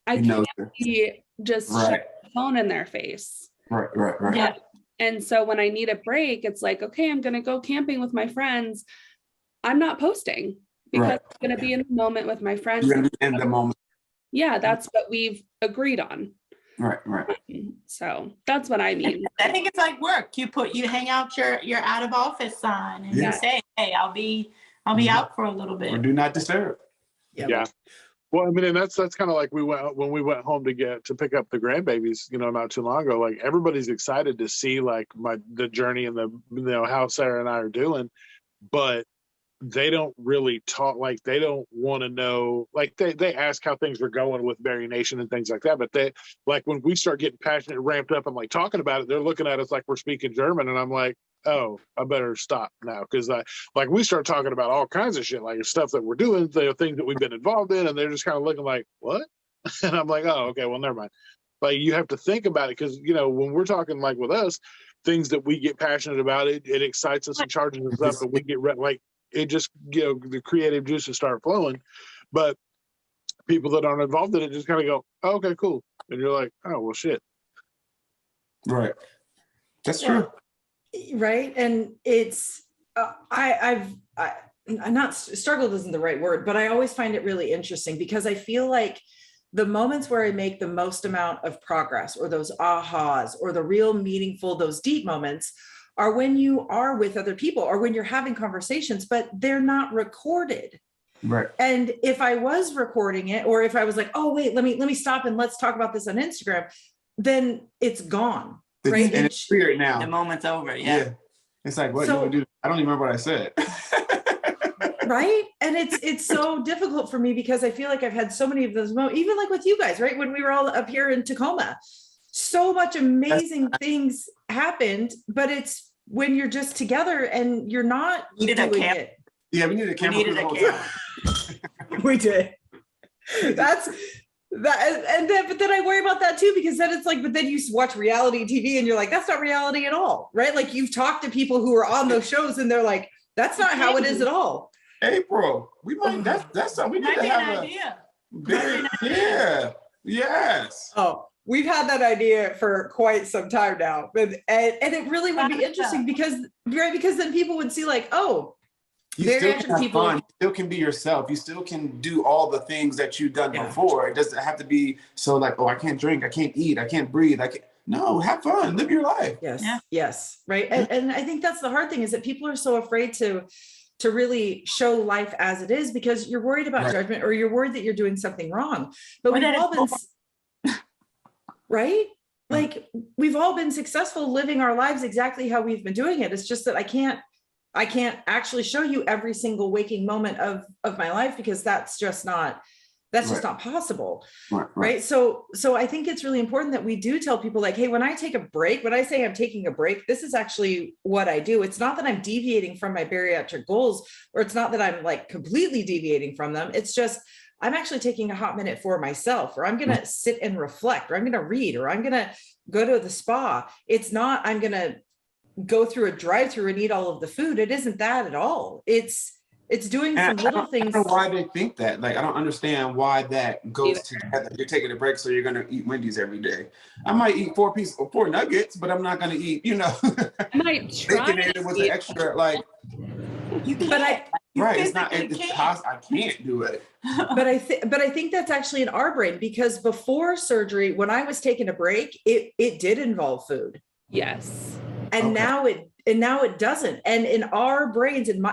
I can't be just shove the phone in their face. Right. Yeah. And so when I need a break, it's like, okay, I'm going to go camping with my friends. I'm not posting because I'm going to be in the moment with my friends. You're going to be in the moment. Yeah, that's what we've agreed on. Right. So that's what I mean. I think it's like work. You hang out your out of office sign, and you say, hey, I'll be out for a little bit. Or do not disturb. Yeah. Well, I mean, and that's kind of like when we went home to pick up the grandbabies, not too long ago. Like, everybody's excited to see like the journey and the how Sarah and I are doing, but they don't really talk. Like, they don't want to know. Like, they ask how things are going with Bari Nation and things like that, but they, like, when we start getting passionate, ramped up, and like talking about it, they're looking at us like we're speaking German, and I'm like, oh, I better stop now, because we start talking about all kinds of shit, like stuff that we're doing, the things that we've been involved in, and they're just kind of looking like, what? And I'm like, oh, okay, well, never mind. Like, you have to think about it, because when we're talking like with us, things that we get passionate about, it excites us and charges us up, and we get like it just the creative juices start flowing. But people that aren't involved in it just kind of go, oh, okay, cool. And you're like, oh, well, shit. Right. That's true. Right. And it's, I've not struggled isn't the right word, but I always find it really interesting because I feel like the moments where I make the most amount of progress or those ahas or the real meaningful, those deep moments are when you are with other people or when you're having conversations, but they're not recorded. Right. And if I was recording it, or if I was like, oh, wait, let me stop and let's talk about this on Instagram, then it's gone. Right. And it's weird now. The moment's over. Yeah. It's like, what you want to do? I don't even remember what I said. Right. And it's so difficult for me because I feel like I've had so many of those moments, even like with you guys, right? When we were all up here in Tacoma, so much amazing things happened, but it's when you're just together and you're not doing it. Yeah, we needed a camera. We did. That's that. And then, but then I worry about that too, because then it's like, but then you watch reality TV and you're like, that's not reality at all. Right. Like you've talked to people who are on those shows and they're like, that's not how it is at all. April, we might, that's something we need to have an idea. Yeah. Yes. Oh, we've had that idea for quite some time now. And it really would be interesting because then people would see like, oh, you still can have fun. You still can be yourself. You still can do all the things that you've done before. It doesn't have to be so like, oh, I can't drink, I can't eat, I can't breathe. No, have fun, live your life. Yes. Yeah. Yes. Right. And I think that's the hard thing is that people are so afraid to really show life as it is because you're worried about judgment or you're worried that you're doing something wrong. But we've all been, right? Like we've all been successful living our lives exactly how we've been doing it. It's just that I can't actually show you every single waking moment of my life because that's just not possible. Right. So I think it's really important that we do tell people like, hey, when I take a break, when I say I'm taking a break, this is actually what I do. It's not that I'm deviating from my bariatric goals, or it's not that I'm like completely deviating from them. It's just, I'm actually taking a hot minute for myself, or I'm going to sit and reflect, or I'm going to read, or I'm going to go to the spa. It's not, I'm going to go through a drive-through and eat all of the food. It isn't that at all. It's doing some little things. I don't know why they think that. Like, I don't understand why that goes together. You're taking a break, so you're going to eat Wendy's every day. I might eat 4 nuggets, but I'm not going to eat, I might try bacon with the extra, like. You can't. It's not. I can't do it. But I think that's actually in our brain because before surgery, when I was taking a break, it did involve food. Yes. And now it doesn't. And in our brains, and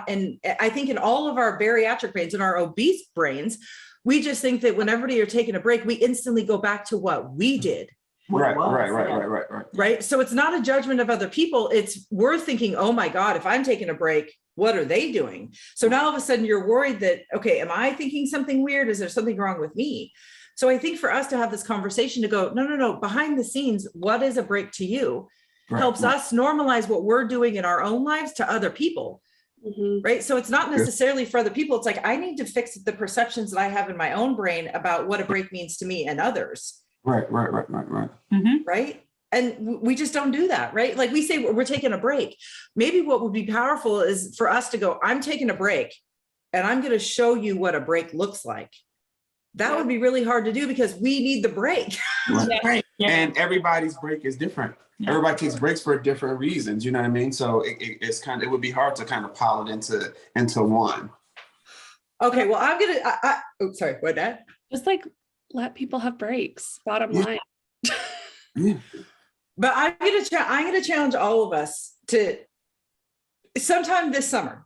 I think in all of our bariatric brains, in our obese brains, we just think that whenever you're taking a break, we instantly go back to what we did. Right. So it's not a judgment of other people. We're thinking, oh my God, if I'm taking a break, what are they doing? So now all of a sudden you're worried that, okay, am I thinking something weird? Is there something wrong with me? So I think for us to have this conversation to go, no, behind the scenes, what is a break to you? Helps us normalize what we're doing in our own lives to other people. Mm-hmm. Right. So it's not necessarily for other people. It's like, I need to fix the perceptions that I have in my own brain about what a break means to me and others. Right. Mm-hmm. Right. And we just don't do that. Right. Like we say, we're taking a break. Maybe what would be powerful is for us to go, I'm taking a break and I'm going to show you what a break looks like. That would be really hard to do because we need the break. Right. And everybody's break is different. Yeah. Everybody takes breaks for different reasons. You know what I mean? So it would be hard to kind of pile it into one. Okay. Well, I'm going to, sorry, what, Dad? Just like let people have breaks, bottom line. Yeah. But I'm going to challenge all of us to sometime this summer,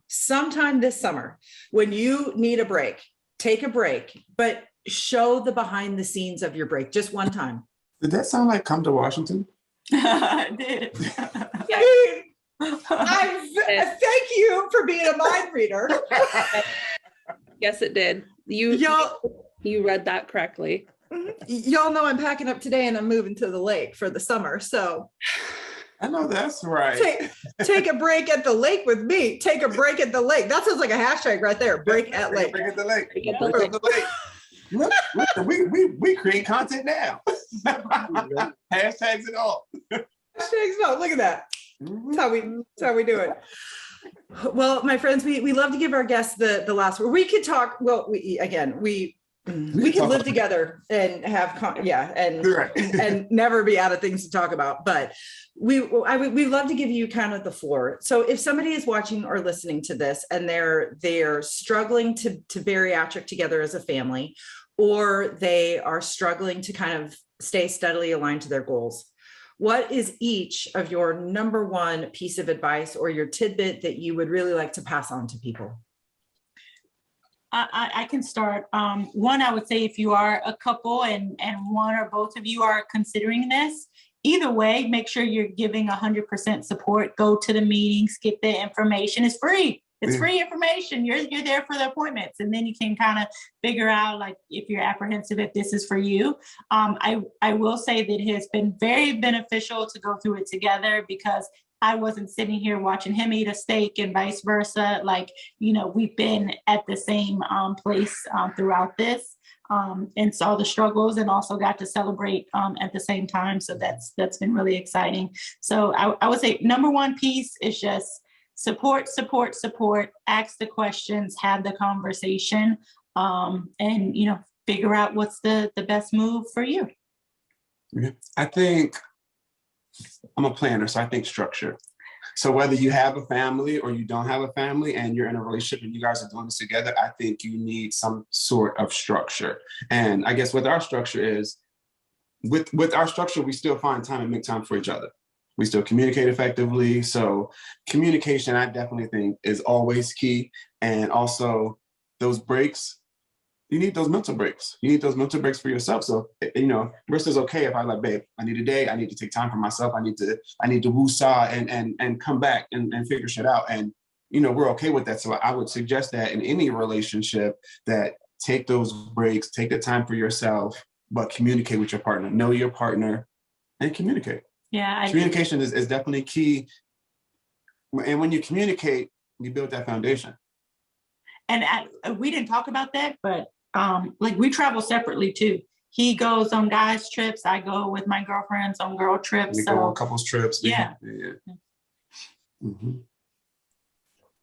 when you need a break, take a break, but show the behind the scenes of your break just one time. Did that sound like Come to Washington? I did. Thank you for being a mind reader. Yes, it did. You read that correctly. Y'all know I'm packing up today and I'm moving to the lake for the summer. So I know that's right. Take a break at the lake with me. Take a break at the lake. That sounds like a hashtag right there. Break at lake. Break at the lake. Break at the lake. Look, we create content now. Hashtags and all. Hashtags, no, look at that. That's how we do it. Well, my friends, we love to give our guests the last word. We could talk. Well, we could live together and have and never be out of things to talk about. But we love to give you kind of the floor. So if somebody is watching or listening to this and they're struggling to bariatric together as a family, or they are struggling to kind of stay steadily aligned to their goals, what is each of your number one piece of advice or your tidbit that you would really like to pass on to people? I can start. One, I would say if you are a couple and one or both of you are considering this, either way, make sure you're giving 100% support. Go to the meetings, get the information. It's free. It's free information. You're there for the appointments, and then you can kind of figure out, like, if you're apprehensive, if this is for you. I will say that it has been very beneficial to go through it together, because I wasn't sitting here watching him eat a steak and vice versa. Like, we've been at the same place throughout this, and saw the struggles, and also got to celebrate at the same time. So that's been really exciting. So I would say number one piece is just support, ask the questions, have the conversation, and figure out what's the best move for you. I think I'm a planner, so I think structure. So whether you have a family or you don't have a family and you're in a relationship and you guys are doing this together, I think you need some sort of structure. And I guess what our structure is, with our structure, we still find time and make time for each other. We still communicate effectively. So communication, I definitely think, is always key. And also those breaks, you need those mental breaks. You need those mental breaks for yourself. So, Rissa's okay if I like, babe, I need a day. I need to take time for myself. I need to woo-saw and come back and figure shit out. And, we're okay with that. So I would suggest that in any relationship, that take those breaks, take the time for yourself, but communicate with your partner, know your partner, and communicate. Yeah, communication is definitely key. And when you communicate, you build that foundation. And we didn't talk about that, but we travel separately too. He goes on guys trips. I go with my girlfriends on girl trips. We go on couples trips. Yeah. Mm-hmm.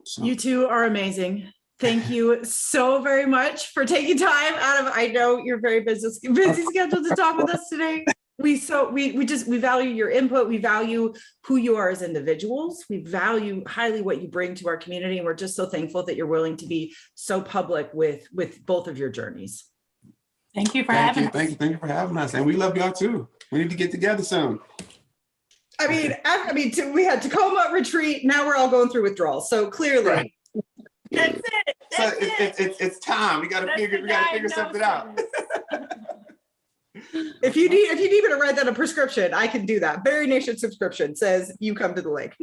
So. You two are amazing. Thank you so very much for taking time out of, I know you're very busy scheduled to talk with us today. We value your input. We value who you are as individuals. We value highly what you bring to our community. And we're just so thankful that you're willing to be so public with both of your journeys. Thank you for having us. Thank you for having us. And we love y'all too. We need to get together soon. I mean, we had Tacoma retreat. Now we're all going through withdrawals. So clearly. Right. That's it. It's time. We got to figure something out. If you need me to write that a prescription, I can do that. Barry Nation subscription says you come to the lake.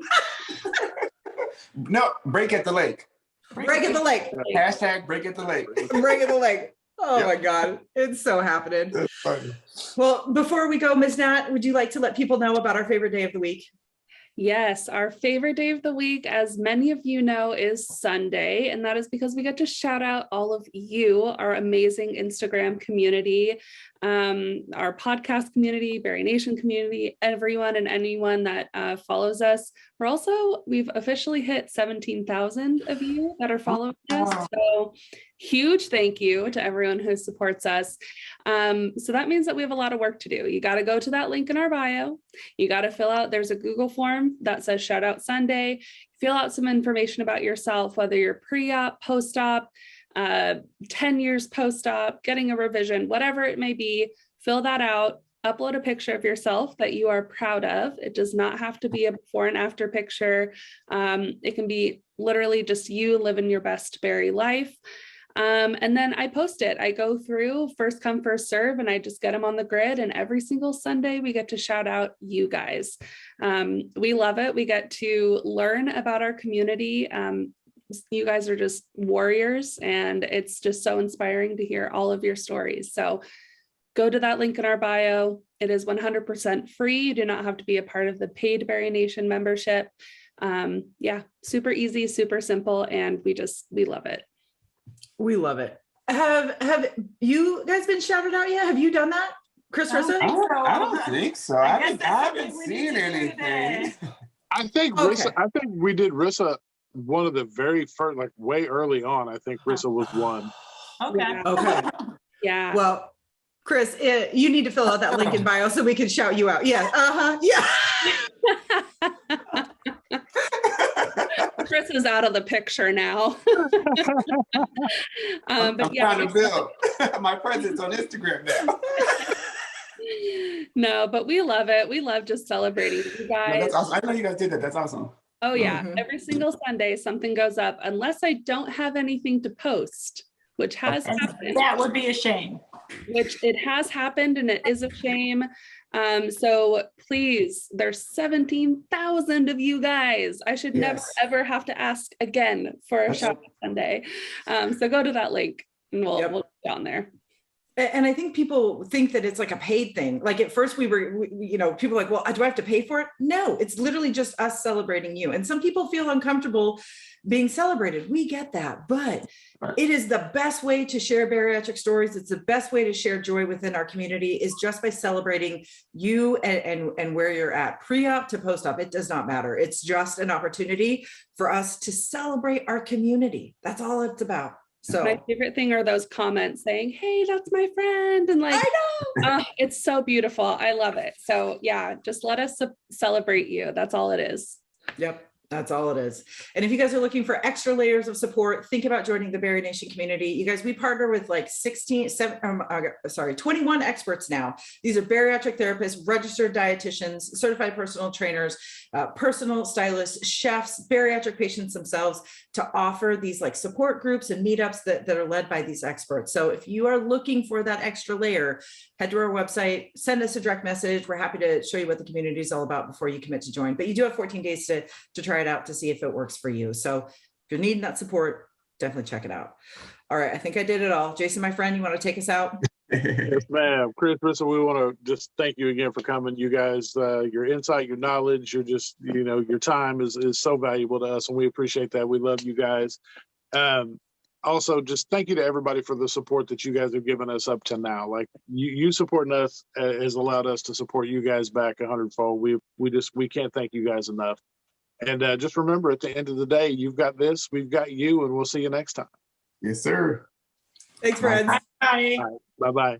No, break at the lake. Break at the lake. Hashtag break at the lake. Break at the lake. Oh my God. It's so happening. That's funny. Well, before we go, Ms. Nat, would you like to let people know about our favorite day of the week? Yes, our favorite day of the week, as many of you know, is Sunday, and that is because we get to shout out all of you, our amazing Instagram community, our podcast community, Bari Nation community, everyone and anyone that follows us. We've officially hit 17,000 of you that are following us. So huge thank you to everyone who supports us. So that means that we have a lot of work to do. You got to go to that link in our bio. You got to fill out, there's a Google form that says Shout Out Sunday. Fill out some information about yourself, whether you're pre-op, post-op, 10 years post-op, getting a revision, whatever it may be, fill that out. Upload a picture of yourself that you are proud of. It does not have to be a before and after picture. It can be literally just you living your best Bari life. And then I post it. I go through first come, first serve, and I just get them on the grid. And every single Sunday, we get to shout out you guys. We love it. We get to learn about our community. You guys are just warriors, and it's just so inspiring to hear all of your stories. So go to that link in our bio. It is 100% free. You do not have to be a part of the paid Bari Nation membership. Super easy, super simple, and we love it. We love it. Have you guys been shouted out yet? Have you done that, Chris Rissa? I don't think so. I haven't seen anything. I think Rissa, I think we did Rissa one of the very first, like way early on, I think Rissa was one. Okay. Okay. Yeah. Well, Chris, you need to fill out that link in bio so we can shout you out. Yeah. Yeah. Chris is out of the picture now. I'm trying to build my presence on Instagram now. No, but we love it. We love just celebrating you guys. No, that's awesome. I know you guys did that. That's awesome. Oh yeah. Mhm. Every single Sunday something goes up unless I don't have anything to post, which has happened. That would be a shame. Which it has happened and it is a shame. So please, there's 17,000 of you guys. I should never ever have to ask again for a shop Sunday. So go to that link and we'll be down there. And I think people think that it's like a paid thing. Like at first people were like, well, do I have to pay for it? No, it's literally just us celebrating you. And some people feel uncomfortable being celebrated. We get that, but it is the best way to share bariatric stories. It's the best way to share joy within our community is just by celebrating you and where you're at. Pre-op to post-op, it does not matter. It's just an opportunity for us to celebrate our community. That's all it's about. So my favorite thing are those comments saying, hey, that's my friend. And like, I know. It's so beautiful. I love it. So yeah, just let us celebrate you. That's all it is. Yep. That's all it is. And if you guys are looking for extra layers of support, think about joining the Bari Nation community. You guys, we partner with like 21 experts now. These are bariatric therapists, registered dietitians, certified personal trainers, personal stylists, chefs, bariatric patients themselves to offer these like support groups and meetups that are led by these experts. So if you are looking for that extra layer, head to our website, send us a direct message. We're happy to show you what the community is all about before you commit to join. But you do have 14 days to try it out to see if it works for you. So if you're needing that support, definitely check it out. All right, I think I did it all. Jason, my friend, you want to take us out? Yes, ma'am. Chris, Rissa, we want to just thank you again for coming. You guys, your insight, your knowledge, your time is so valuable to us, and we appreciate that. We love you guys. Also, just thank you to everybody for the support that you guys have given us up to now. Like you supporting us has allowed us to support you guys back 100-fold. We can't thank you guys enough. And just remember, at the end of the day, you've got this, we've got you, and we'll see you next time. Yes, sir. Thanks, friends. Bye. Bye-bye.